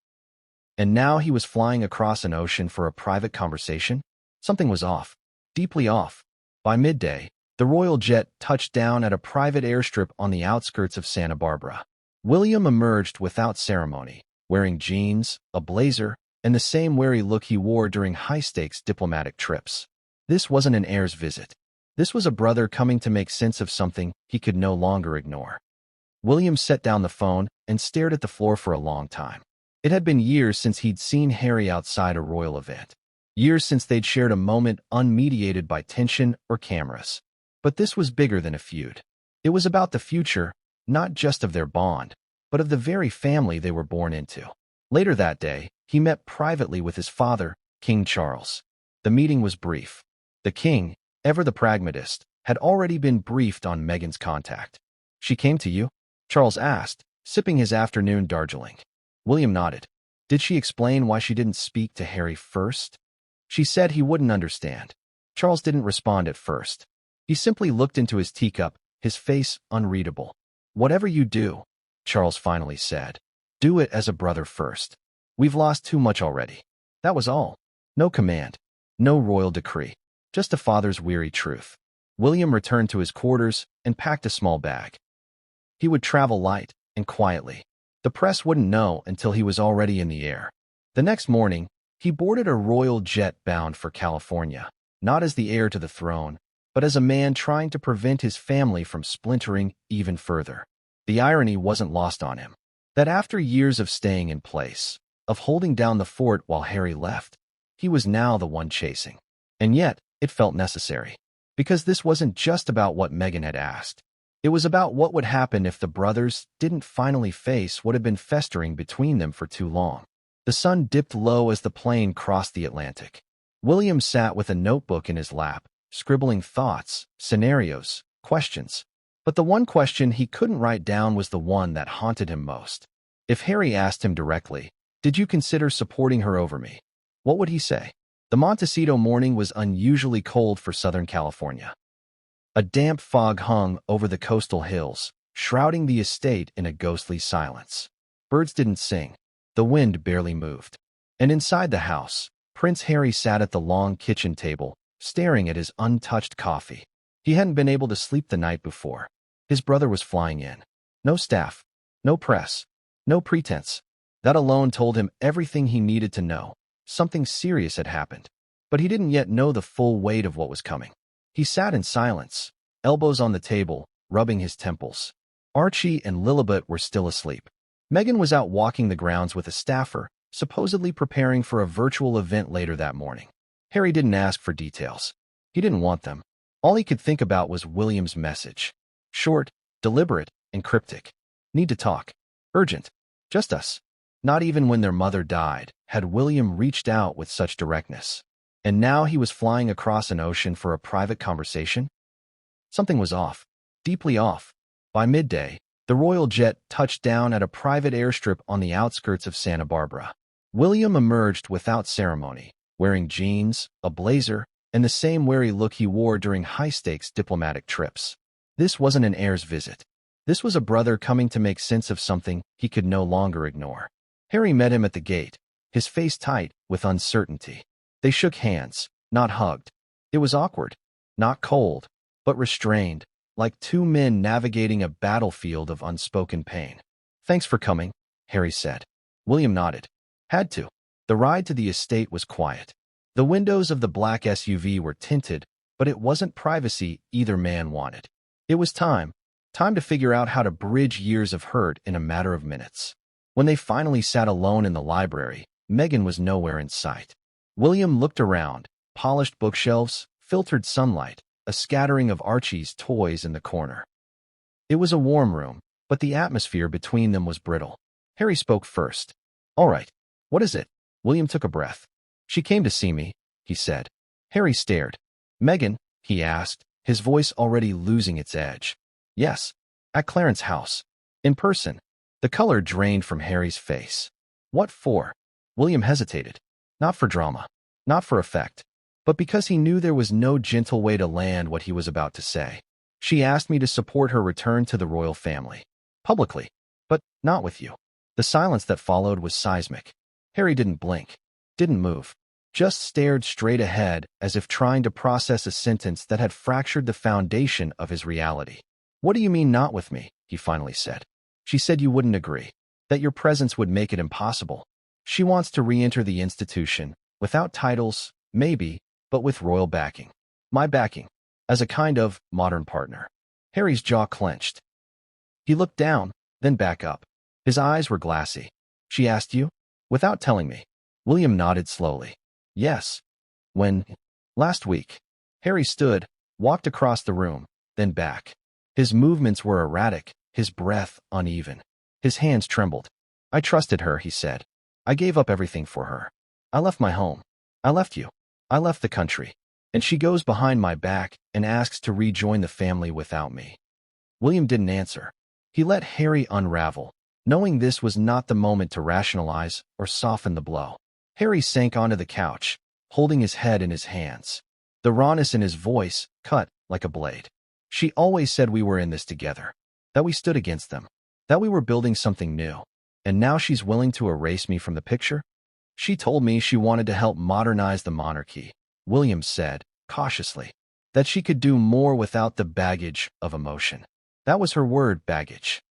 And now he was flying across an ocean for a private conversation? Something was off. Deeply off. By midday, the royal jet touched down at a private airstrip on the outskirts of Santa Barbara. William emerged without ceremony, wearing jeans, a blazer, and the same wary look he wore during high-stakes diplomatic trips. This wasn't an heir's visit. This was a brother coming to make sense of something he could no longer ignore. William set down the phone and stared at the floor for a long time. It had been years since he'd seen Harry outside a royal event. Years since they'd shared a moment unmediated by tension or cameras. But this was bigger than a feud. It was about the future, not just of their bond, but of the very family they were born into. Later that day, he met privately with his father, King Charles. The meeting was brief. The king, ever the pragmatist, had already been briefed on Meghan's contact. "She came to you?" Charles asked, sipping his afternoon Darjeeling. William nodded. "Did she explain why she didn't speak to Harry first?" "She said he wouldn't understand." Charles didn't respond at first. He simply looked into his teacup, his face unreadable. "Whatever you do," Charles finally said, "do it as a brother first. We've lost too much already." That was all. No command. No royal decree. Just a father's weary truth. William returned to his quarters and packed a small bag. He would travel light and quietly. The press wouldn't know until he was already in the air. The next morning, he boarded a royal jet bound for California, not as the heir to the throne, but as a man trying to prevent his family from splintering even further. The irony wasn't lost on him. That after years of staying in place, of holding down the fort while Harry left, he was now the one chasing. And yet, it felt necessary. Because this wasn't just about what Meghan had asked. It was about what would happen if the brothers didn't finally face what had been festering between them for too long. The sun dipped low as the plane crossed the Atlantic. William sat with a notebook in his lap, scribbling thoughts, scenarios, questions. But the one question he couldn't write down was the one that haunted him most. If Harry asked him directly, "Did you consider supporting her over me?" what would he say? The Montecito morning was unusually cold for Southern California. A damp fog hung over the coastal hills, shrouding the estate in a ghostly silence. Birds didn't sing. The wind barely moved. And inside the house, Prince Harry sat at the long kitchen table, staring at his untouched coffee. He hadn't been able to sleep the night before. His brother was flying in. No staff, no press, no pretense. That alone told him everything he needed to know. Something serious had happened. But he didn't yet know the full weight of what was coming. He sat in silence, elbows on the table, rubbing his temples. Archie and Lilibet were still asleep. Meghan was out walking the grounds with a staffer, supposedly preparing for a virtual event later that morning. Harry didn't ask for details. He didn't want them. All he could think about was William's message. Short, deliberate, and cryptic. "Need to talk. Urgent. Just us." Not even when their mother died had William reached out with such directness. And now he was flying across an ocean for a private conversation? Something was off. Deeply off. By midday, the royal jet touched down at a private airstrip on the outskirts of Santa Barbara. William emerged without ceremony, wearing jeans, a blazer, and the same wary look he wore during high-stakes diplomatic trips. This wasn't an heir's visit. This was a brother coming to make sense of something he could no longer ignore. Harry met him at the gate, his face tight with uncertainty. They shook hands, not hugged. It was awkward, not cold, but restrained, like two men navigating a battlefield of unspoken pain. "Thanks for coming," Harry said. William nodded. "Had to." The ride to the estate was quiet. The windows of the black SUV were tinted, but it wasn't privacy either man wanted. It was time to figure out how to bridge years of hurt in a matter of minutes. When they finally sat alone in the library, Meghan was nowhere in sight. William looked around, polished bookshelves, filtered sunlight, a scattering of Archie's toys in the corner. It was a warm room, but the atmosphere between them was brittle. Harry spoke first. "All right. What is it?" William took a breath. "She came to see me," he said. Harry stared. "Meghan?" he asked, his voice already losing its edge. "Yes. At Clarence's house. In person." The color drained from Harry's face. "What for?" William hesitated. Not for drama, not for effect, but because he knew there was no gentle way to land what he was about to say. "She asked me to support her return to the royal family. Publicly. But not with you." The silence that followed was seismic. Harry didn't blink, didn't move. just stared straight ahead as if trying to process a sentence that had fractured the foundation of his reality. "What do you mean not with me?" he finally said. "She said you wouldn't agree, that your presence would make it impossible. She wants to re-enter the institution, without titles, maybe, but with royal backing. My backing, as a kind of modern partner." Harry's jaw clenched. He looked down, then back up. His eyes were glassy. "She asked you?" "Without telling me." William nodded slowly. "Yes. When? Last week." Harry stood, walked across the room, then back. His movements were erratic, his breath uneven. His hands trembled. "I trusted her," he said. "I gave up everything for her. I left my home. I left you. I left the country. And she goes behind my back and asks to rejoin the family without me." William didn't answer. He let Harry unravel, knowing this was not the moment to rationalize or soften the blow. Harry sank onto the couch, holding his head in his hands. The rawness in his voice cut like a blade. "She always said we were in this together, that we stood against them, that we were building something new. And now she's willing to erase me from the picture?" "She told me she wanted to help modernize the monarchy," William said, cautiously. "That she could do more without the baggage of emotion." That was her word, baggage.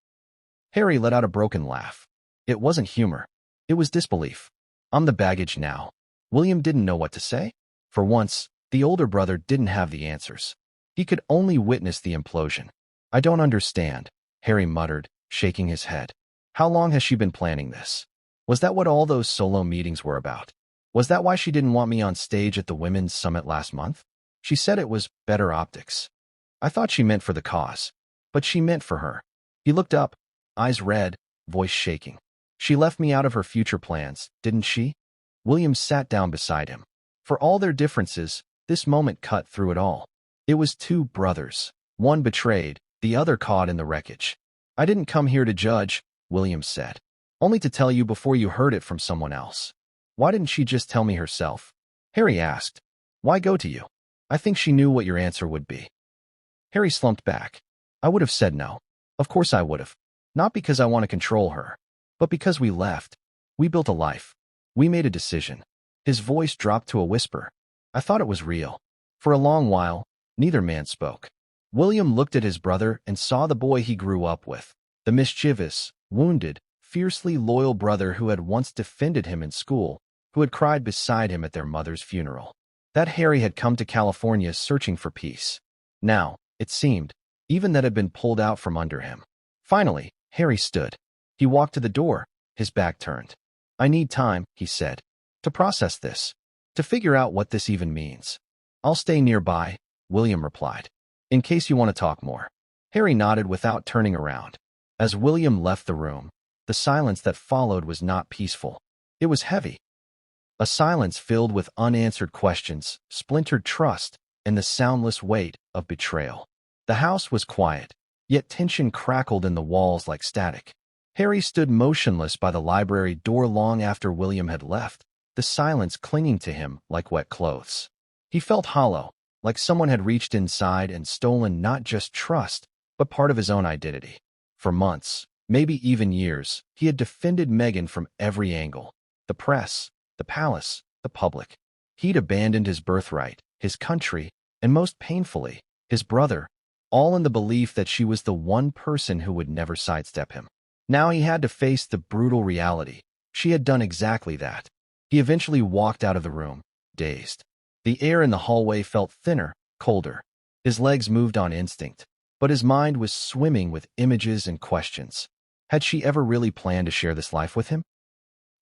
Harry let out a broken laugh. It wasn't humor. It was disbelief. "I'm the baggage now." William didn't know what to say. For once, the older brother didn't have the answers. He could only witness the implosion. "I don't understand," Harry muttered, shaking his head. "How long has she been planning this? Was that what all those solo meetings were about? Was that why she didn't want me on stage at the Women's Summit last month? She said it was better optics. I thought she meant for the cause. But she meant for her." He looked up, eyes red, voice shaking. "She left me out of her future plans, didn't she?" William sat down beside him. For all their differences, this moment cut through it all. It was two brothers, one betrayed, the other caught in the wreckage. "I didn't come here to judge," William said. "Only to tell you before you heard it from someone else." "Why didn't she just tell me herself?" Harry asked. "Why go to you?" "I think she knew what your answer would be." Harry slumped back. "I would have said no. Of course I would have. Not because I want to control her, but because we left. We built a life. We made a decision." His voice dropped to a whisper. "I thought it was real." For a long while, neither man spoke. William looked at his brother and saw the boy he grew up with, the mischievous, wounded, fiercely loyal brother who had once defended him in school, who had cried beside him at their mother's funeral. That Harry had come to California searching for peace. Now, it seemed, even that had been pulled out from under him. Finally, Harry stood. He walked to the door, his back turned. "I need time," he said, "to process this, to figure out what this even means." "I'll stay nearby," William replied, "in case you want to talk more." Harry nodded without turning around. As William left the room, the silence that followed was not peaceful. It was heavy. A silence filled with unanswered questions, splintered trust, and the soundless weight of betrayal. The house was quiet, yet tension crackled in the walls like static. Harry stood motionless by the library door long after William had left, the silence clinging to him like wet clothes. He felt hollow, like someone had reached inside and stolen not just trust, but part of his own identity. For months, maybe even years, he had defended Meghan from every angle. The press, the palace, the public. He'd abandoned his birthright, his country, and most painfully, his brother, all in the belief that she was the one person who would never sidestep him. Now he had to face the brutal reality. She had done exactly that. He eventually walked out of the room, dazed. The air in the hallway felt thinner, colder. His legs moved on instinct, but his mind was swimming with images and questions. Had she ever really planned to share this life with him?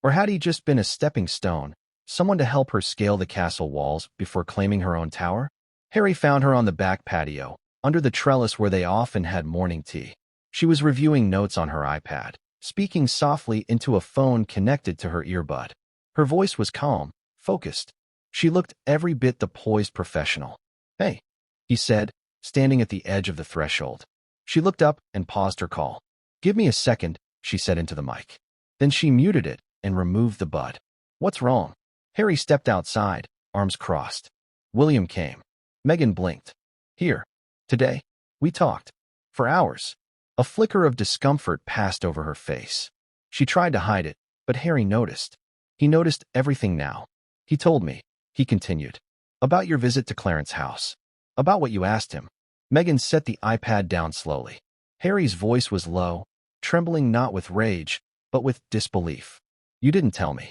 Or had he just been a stepping stone, someone to help her scale the castle walls before claiming her own tower? Harry found her on the back patio, under the trellis where they often had morning tea. She was reviewing notes on her iPad, speaking softly into a phone connected to her earbud. Her voice was calm, focused. She looked every bit the poised professional. "Hey," he said, standing at the edge of the threshold. She looked up and paused her call. "Give me a second," she said into the mic. Then she muted it and removed the bud. "What's wrong?" Harry stepped outside, arms crossed. William came. Meghan blinked. "Here. Today. We talked. For hours." A flicker of discomfort passed over her face. She tried to hide it, but Harry noticed. He noticed everything now. "He told me," he continued. About your visit to Clarence's house. About what you asked him. Meghan set the iPad down slowly. Harry's voice was low, trembling not with rage, but with disbelief. You didn't tell me.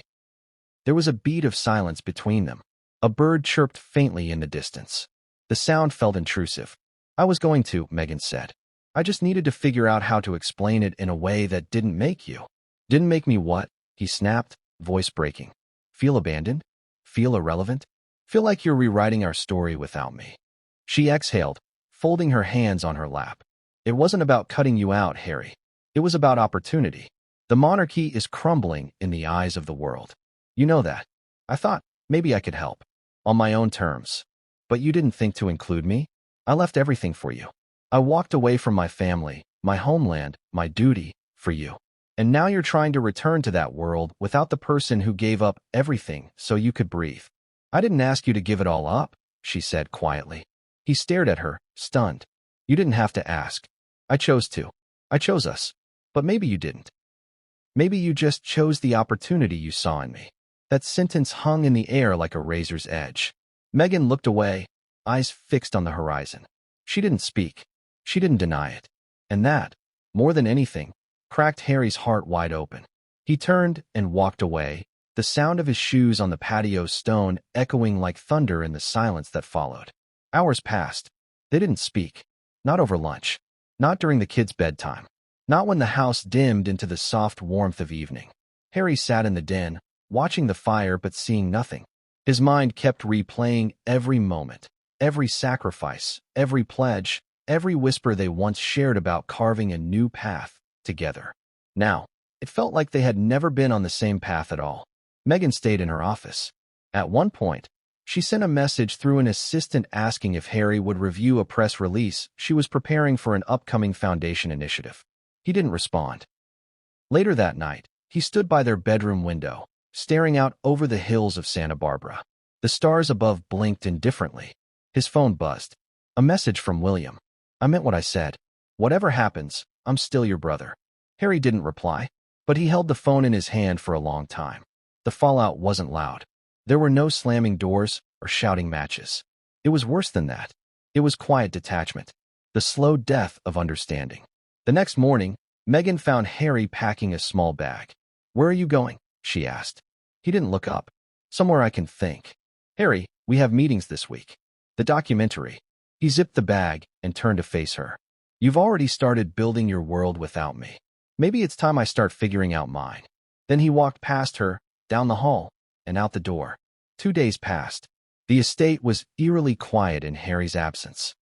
There was a beat of silence between them. A bird chirped faintly in the distance. The sound felt intrusive. I was going to, Meghan said. I just needed to figure out how to explain it in a way that didn't make you. Didn't make me what? He snapped, voice breaking. Feel abandoned? Feel irrelevant? Feel like you're rewriting our story without me. She exhaled, folding her hands on her lap. It wasn't about cutting you out, Harry. It was about opportunity. The monarchy is crumbling in the eyes of the world. You know that. I thought maybe I could help. On my own terms. But you didn't think to include me? I left everything for you. I walked away from my family, my homeland, my duty, for you. And now you're trying to return to that world without the person who gave up everything so you could breathe. I didn't ask you to give it all up, she said quietly. He stared at her, stunned. You didn't have to ask. I chose to. I chose us. But maybe you didn't. Maybe you just chose the opportunity you saw in me. That sentence hung in the air like a razor's edge. Meghan looked away, eyes fixed on the horizon. She didn't speak. She didn't deny it. And that, more than anything, cracked Harry's heart wide open. He turned and walked away, the sound of his shoes on the patio stone echoing like thunder in the silence that followed. Hours passed. They didn't speak. Not over lunch. Not during the kids' bedtime. Not when the house dimmed into the soft warmth of evening. Harry sat in the den, watching the fire but seeing nothing. His mind kept replaying every moment, every sacrifice, every pledge, every whisper they once shared about carving a new path together. Now, it felt like they had never been on the same path at all. Meghan stayed in her office. At one point, she sent a message through an assistant asking if Harry would review a press release she was preparing for an upcoming foundation initiative. He didn't respond. Later that night, he stood by their bedroom window, staring out over the hills of Santa Barbara. The stars above blinked indifferently. His phone buzzed. A message from William. I meant what I said. Whatever happens, I'm still your brother. Harry didn't reply, but he held the phone in his hand for a long time. The fallout wasn't loud. There were no slamming doors or shouting matches. It was worse than that. It was quiet detachment. The slow death of understanding. The next morning, Meghan found Harry packing a small bag. Where are you going? She asked. He didn't look up. Somewhere I can think. Harry, we have meetings this week. The documentary. He zipped the bag and turned to face her. You've already started building your world without me. Maybe it's time I start figuring out mine. Then he walked past her, down the hall, and out the door. 2 days passed. The estate was eerily quiet in Harry's absence.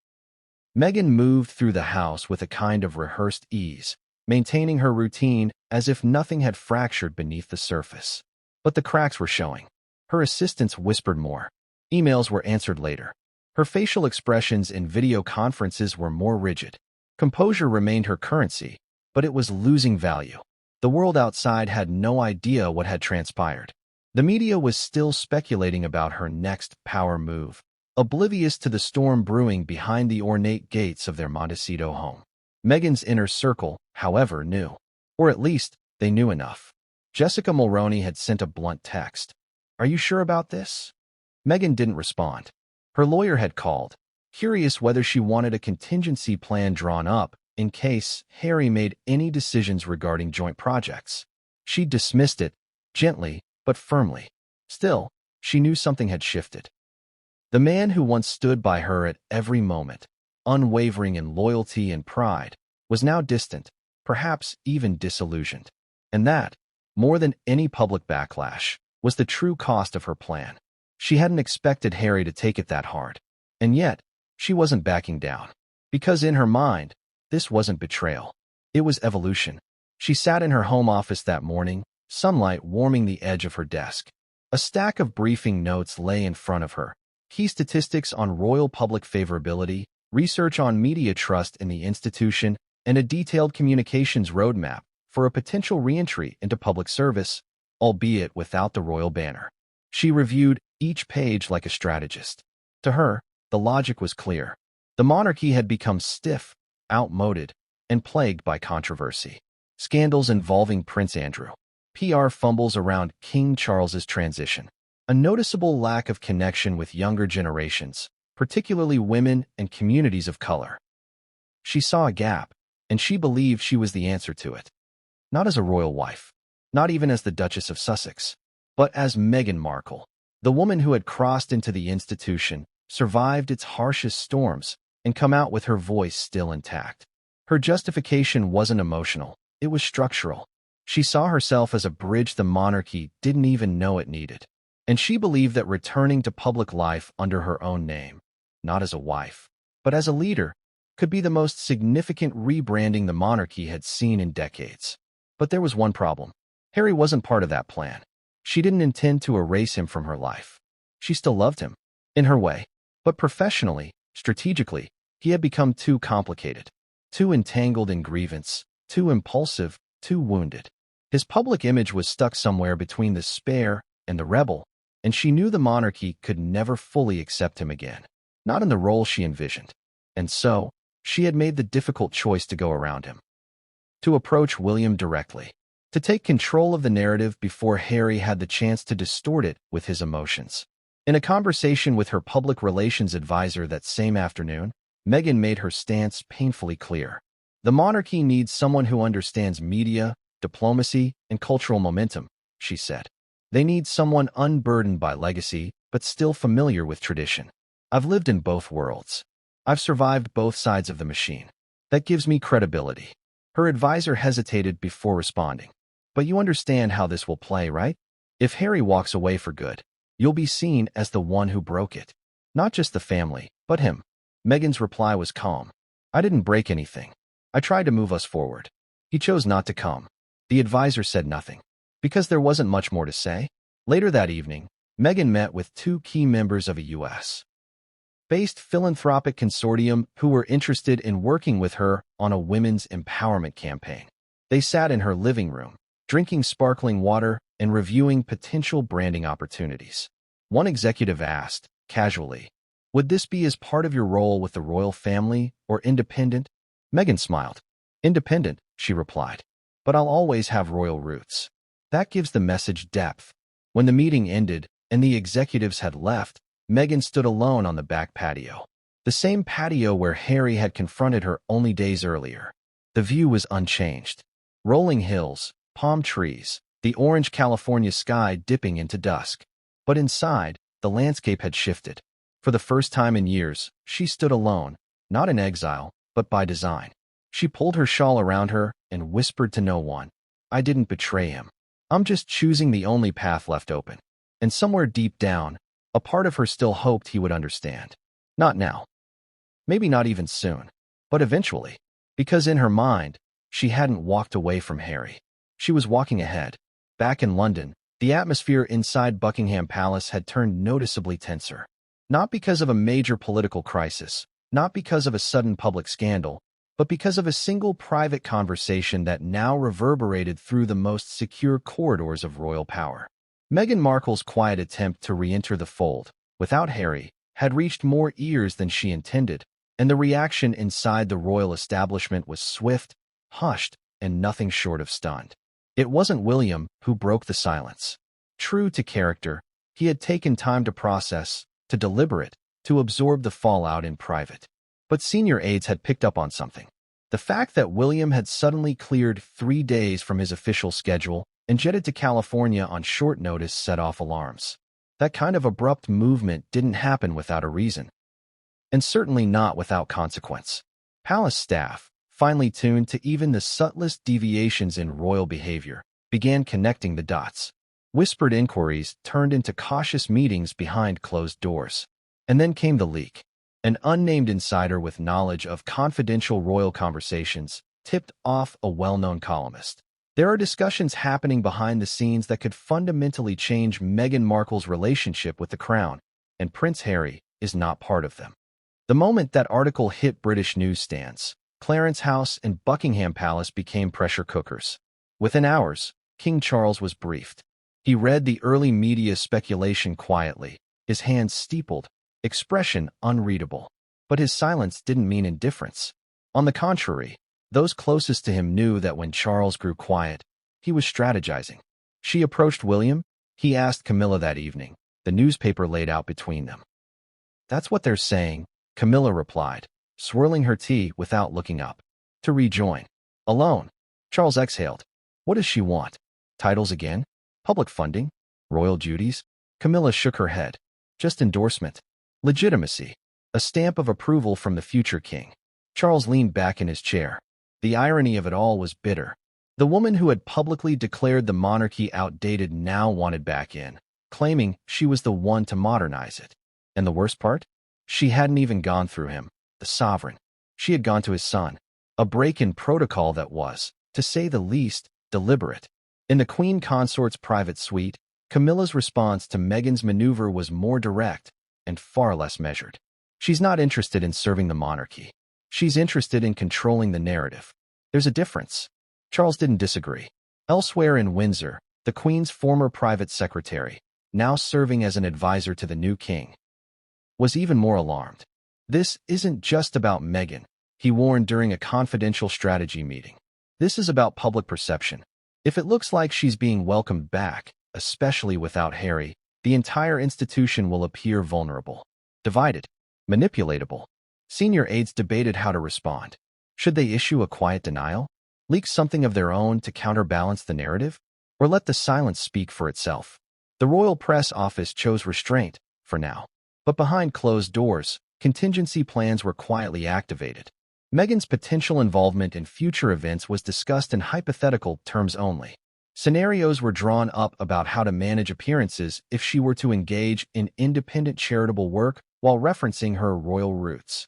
Meghan moved through the house with a kind of rehearsed ease, maintaining her routine as if nothing had fractured beneath the surface. But the cracks were showing. Her assistants whispered more. Emails were answered later. Her facial expressions in video conferences were more rigid. Composure remained her currency, but it was losing value. The world outside had no idea what had transpired. The media was still speculating about her next power move, oblivious to the storm brewing behind the ornate gates of their Montecito home. Meghan's inner circle, however, knew. Or at least, they knew enough. Jessica Mulroney had sent a blunt text. Are you sure about this? Meghan didn't respond. Her lawyer had called, curious whether she wanted a contingency plan drawn up in case Harry made any decisions regarding joint projects. She dismissed it, gently but firmly. Still, she knew something had shifted. The man who once stood by her at every moment, unwavering in loyalty and pride, was now distant, perhaps even disillusioned. And that, more than any public backlash, was the true cost of her plan. She hadn't expected Harry to take it that hard. And yet, she wasn't backing down. Because in her mind, this wasn't betrayal. It was evolution. She sat in her home office that morning, sunlight warming the edge of her desk. A stack of briefing notes lay in front of her. Key statistics on royal public favorability, research on media trust in the institution, and a detailed communications roadmap for a potential re-entry into public service, albeit without the royal banner. She reviewed each page like a strategist. To her, the logic was clear. The monarchy had become stiff, outmoded, and plagued by controversy. Scandals involving Prince Andrew. PR fumbles around King Charles's transition. a noticeable lack of connection with younger generations, particularly women and communities of color. She saw a gap, and she believed she was the answer to it. Not as a royal wife, not even as the Duchess of Sussex, but as Meghan Markle, the woman who had crossed into the institution, survived its harshest storms, and come out with her voice still intact. Her justification wasn't emotional, it was structural. She saw herself as a bridge the monarchy didn't even know it needed. And she believed that returning to public life under her own name, not as a wife, but as a leader, could be the most significant rebranding the monarchy had seen in decades. But there was one problem. Harry wasn't part of that plan. She didn't intend to erase him from her life. She still loved him, in her way. But professionally, strategically, he had become too complicated, too entangled in grievance, too impulsive, too wounded. His public image was stuck somewhere between the spare and the rebel, and she knew the monarchy could never fully accept him again, not in the role she envisioned. And so, she had made the difficult choice to go around him, to approach William directly, to take control of the narrative before Harry had the chance to distort it with his emotions. In a conversation with her public relations advisor that same afternoon, Meghan made her stance painfully clear. The monarchy needs someone who understands media, diplomacy, and cultural momentum, she said. They need someone unburdened by legacy, but still familiar with tradition. I've lived in both worlds. I've survived both sides of the machine. That gives me credibility. Her advisor hesitated before responding. But you understand how this will play, right? If Harry walks away for good, you'll be seen as the one who broke it. Not just the family, but him. Meghan's reply was calm. I didn't break anything. I tried to move us forward. He chose not to come. The advisor said nothing, because there wasn't much more to say. Later that evening, Meghan met with two key members of a U.S.-based philanthropic consortium who were interested in working with her on a women's empowerment campaign. They sat in her living room, drinking sparkling water and reviewing potential branding opportunities. One executive asked, casually, would this be as part of your role with the royal family or independent? Meghan smiled. Independent, she replied. But I'll always have royal roots. That gives the message depth. When the meeting ended and the executives had left, Meghan stood alone on the back patio. The same patio where Harry had confronted her only days earlier. The view was unchanged. Rolling hills, palm trees, the orange California sky dipping into dusk. But inside, the landscape had shifted. For the first time in years, she stood alone, not in exile, but by design. She pulled her shawl around her and whispered to no one, I didn't betray him. I'm just choosing the only path left open. And somewhere deep down, a part of her still hoped he would understand. Not now. Maybe not even soon. But eventually. Because in her mind, she hadn't walked away from Harry. She was walking ahead. Back in London, the atmosphere inside Buckingham Palace had turned noticeably tenser. Not because of a major political crisis, not because of a sudden public scandal, but because of a single private conversation that now reverberated through the most secure corridors of royal power. Meghan Markle's quiet attempt to re-enter the fold, without Harry, had reached more ears than she intended, and the reaction inside the royal establishment was swift, hushed, and nothing short of stunned. It wasn't William who broke the silence. True to character, he had taken time to process, to deliberate, to absorb the fallout in private. But senior aides had picked up on something. The fact that William had suddenly cleared 3 days from his official schedule and jetted to California on short notice set off alarms. That kind of abrupt movement didn't happen without a reason. And certainly not without consequence. Palace staff, finely tuned to even the subtlest deviations in royal behavior, began connecting the dots. Whispered inquiries turned into cautious meetings behind closed doors. And then came the leak. An unnamed insider with knowledge of confidential royal conversations tipped off a well-known columnist. There are discussions happening behind the scenes that could fundamentally change Meghan Markle's relationship with the crown, and Prince Harry is not part of them. The moment that article hit British newsstands, Clarence House and Buckingham Palace became pressure cookers. Within hours, King Charles was briefed. He read the early media speculation quietly, his hands steepled, expression unreadable. But his silence didn't mean indifference. On the contrary, those closest to him knew that when Charles grew quiet, he was strategizing. She approached William. He asked Camilla that evening, the newspaper laid out between them. "That's what they're saying," Camilla replied, swirling her tea without looking up. "To rejoin." "Alone?" Charles exhaled. "What does she want? Titles again? Public funding? Royal duties?" Camilla shook her head. "Just endorsement. Legitimacy. A stamp of approval from the future king." Charles leaned back in his chair. The irony of it all was bitter. The woman who had publicly declared the monarchy outdated now wanted back in, claiming she was the one to modernize it. And the worst part? She hadn't even gone through him, the sovereign. She had gone to his son. A break in protocol that was, to say the least, deliberate. In the Queen Consort's private suite, Camilla's response to Meghan's maneuver was more direct and far less measured. She's not interested in serving the monarchy. She's interested in controlling the narrative. There's a difference. Charles didn't disagree. Elsewhere in Windsor, the Queen's former private secretary, now serving as an advisor to the new king, was even more alarmed. "This isn't just about Meghan," he warned during a confidential strategy meeting. "This is about public perception. If it looks like she's being welcomed back, especially without Harry, the entire institution will appear vulnerable, divided, manipulatable." Senior aides debated how to respond. Should they issue a quiet denial? Leak something of their own to counterbalance the narrative? Or let the silence speak for itself? The royal press office chose restraint, for now. But behind closed doors, contingency plans were quietly activated. Meghan's potential involvement in future events was discussed in hypothetical terms only. Scenarios were drawn up about how to manage appearances if she were to engage in independent charitable work while referencing her royal roots.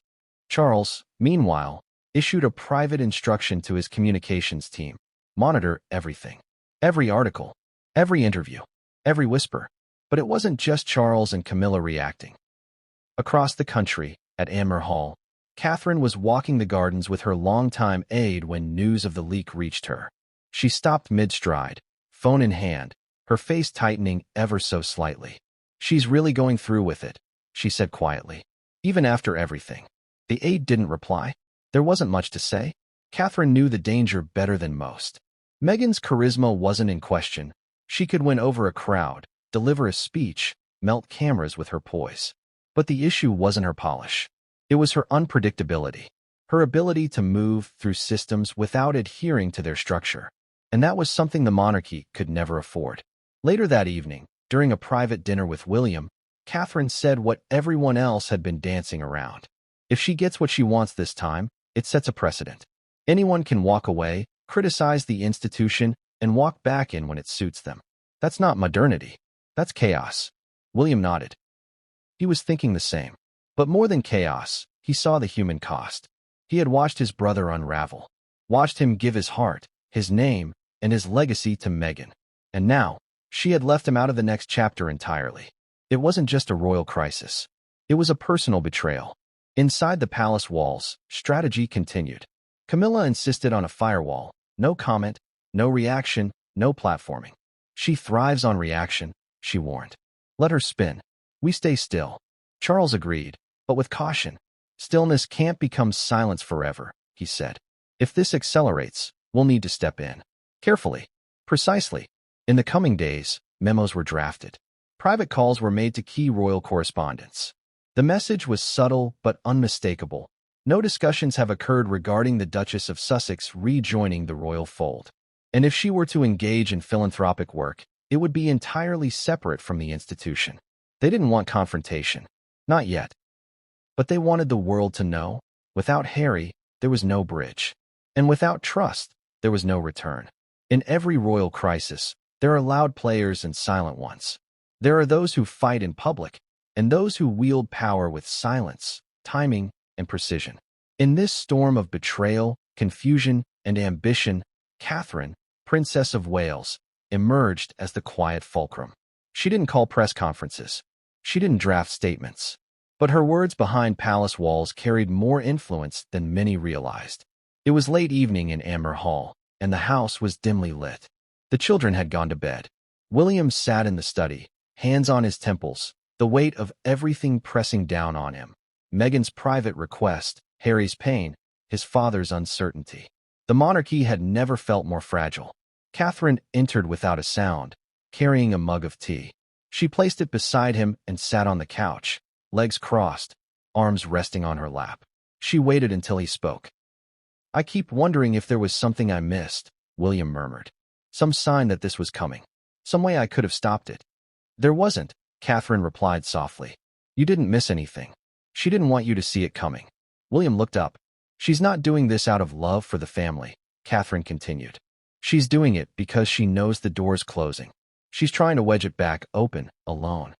Charles, meanwhile, issued a private instruction to his communications team: monitor everything. Every article, every interview, every whisper. But it wasn't just Charles and Camilla reacting. Across the country, at Amer Hall, Catherine was walking the gardens with her longtime aide when news of the leak reached her. She stopped mid-stride, phone in hand, her face tightening ever so slightly. "She's really going through with it," she said quietly. "Even after everything." The aide didn't reply. There wasn't much to say. Catherine knew the danger better than most. Meghan's charisma wasn't in question. She could win over a crowd, deliver a speech, melt cameras with her poise. But the issue wasn't her polish. It was her unpredictability, her ability to move through systems without adhering to their structure. And that was something the monarchy could never afford. Later that evening, during a private dinner with William, Catherine said what everyone else had been dancing around. If she gets what she wants this time, it sets a precedent. Anyone can walk away, criticize the institution, and walk back in when it suits them. That's not modernity. That's chaos. William nodded. He was thinking the same. But more than chaos, he saw the human cost. He had watched his brother unravel, watched him give his heart, his name, and his legacy to Meghan. And now, she had left him out of the next chapter entirely. It wasn't just a royal crisis. It was a personal betrayal. Inside the palace walls, strategy continued. Camilla insisted on a firewall. No comment, no reaction, no platforming. "She thrives on reaction," she warned. "Let her spin. We stay still." Charles agreed, but with caution. "Stillness can't become silence forever," he said. "If this accelerates, we'll need to step in." Carefully. Precisely. In the coming days, memos were drafted. Private calls were made to key royal correspondents. The message was subtle but unmistakable. No discussions have occurred regarding the Duchess of Sussex rejoining the royal fold. And if she were to engage in philanthropic work, it would be entirely separate from the institution. They didn't want confrontation. Not yet. But they wanted the world to know, without Harry, there was no bridge. And without trust, there was no return. In every royal crisis, there are loud players and silent ones. There are those who fight in public, and those who wield power with silence, timing, and precision. In this storm of betrayal, confusion, and ambition, Catherine, Princess of Wales, emerged as the quiet fulcrum. She didn't call press conferences. She didn't draft statements. But her words behind palace walls carried more influence than many realized. It was late evening in Amer Hall, and the house was dimly lit. The children had gone to bed. William sat in the study, hands on his temples, the weight of everything pressing down on him. Meghan's private request, Harry's pain, his father's uncertainty. The monarchy had never felt more fragile. Catherine entered without a sound, carrying a mug of tea. She placed it beside him and sat on the couch, legs crossed, arms resting on her lap. She waited until he spoke. "I keep wondering if there was something I missed," William murmured. "Some sign that this was coming. Some way I could have stopped it." "There wasn't," Catherine replied softly. "You didn't miss anything. She didn't want you to see it coming." William looked up. "She's not doing this out of love for the family," Catherine continued. "She's doing it because she knows the door's closing. She's trying to wedge it back open, alone."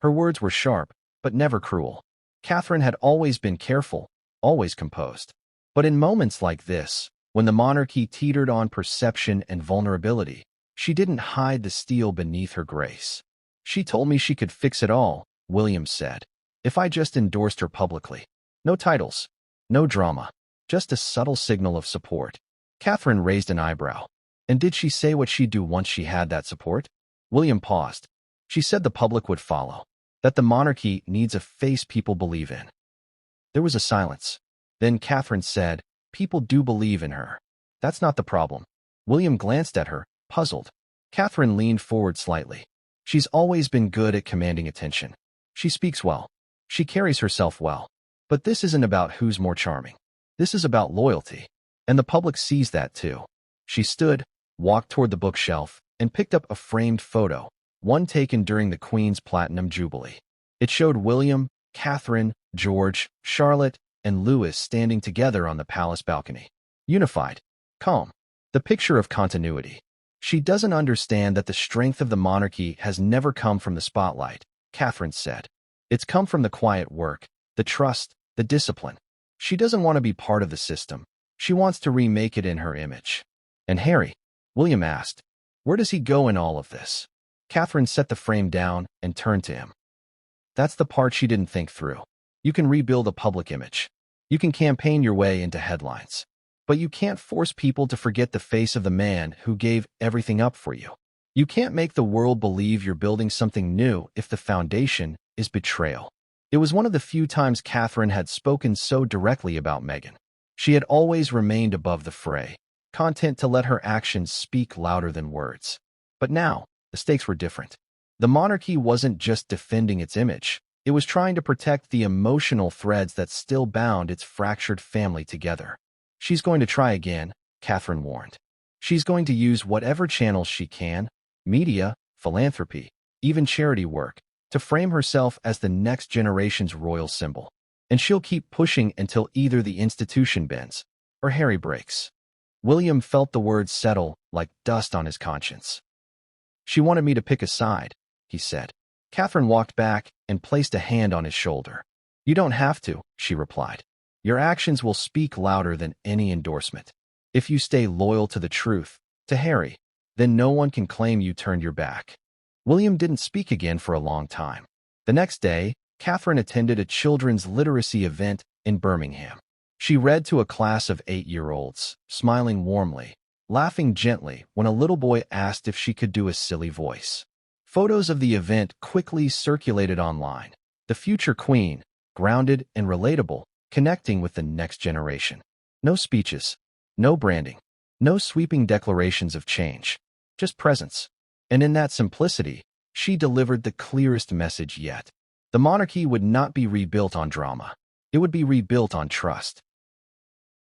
Her words were sharp, but never cruel. Catherine had always been careful, always composed. But in moments like this, when the monarchy teetered on perception and vulnerability, she didn't hide the steel beneath her grace. "She told me she could fix it all," William said, "if I just endorsed her publicly. No titles, no drama, just a subtle signal of support." Catherine raised an eyebrow. "And did she say what she'd do once she had that support?" William paused. "She said the public would follow, that the monarchy needs a face people believe in." There was a silence. Then Catherine said, "People do believe in her. That's not the problem." William glanced at her, puzzled. Catherine leaned forward slightly. "She's always been good at commanding attention. She speaks well. She carries herself well. But this isn't about who's more charming. This is about loyalty. And the public sees that too." She stood, walked toward the bookshelf, and picked up a framed photo, one taken during the Queen's Platinum Jubilee. It showed William, Catherine, George, Charlotte, and Louis standing together on the palace balcony. Unified, calm, the picture of continuity. "She doesn't understand that the strength of the monarchy has never come from the spotlight," Catherine said. "It's come from the quiet work, the trust, the discipline. She doesn't want to be part of the system. She wants to remake it in her image." "And Harry?" William asked. "Where does he go in all of this?" Catherine set the frame down and turned to him. "That's the part she didn't think through. You can rebuild a public image. You can campaign your way into headlines. But you can't force people to forget the face of the man who gave everything up for you. You can't make the world believe you're building something new if the foundation is betrayal." It was one of the few times Catherine had spoken so directly about Meghan. She had always remained above the fray, content to let her actions speak louder than words. But now, the stakes were different. The monarchy wasn't just defending its image. It was trying to protect the emotional threads that still bound its fractured family together. "She's going to try again," Catherine warned. "She's going to use whatever channels she can, media, philanthropy, even charity work, to frame herself as the next generation's royal symbol. And she'll keep pushing until either the institution bends or Harry breaks." William felt the words settle like dust on his conscience. "She wanted me to pick a side," he said. Catherine walked back and placed a hand on his shoulder. "You don't have to," she replied. "Your actions will speak louder than any endorsement. If you stay loyal to the truth, to Harry, then no one can claim you turned your back." William didn't speak again for a long time. The next day, Catherine attended a children's literacy event in Birmingham. She read to a class of 8-year-olds, smiling warmly, laughing gently when a little boy asked if she could do a silly voice. Photos of the event quickly circulated online. The future queen, grounded and relatable, connecting with the next generation. No speeches, no branding, no sweeping declarations of change, just presence. And in that simplicity, she delivered the clearest message yet. The monarchy would not be rebuilt on drama. It would be rebuilt on trust.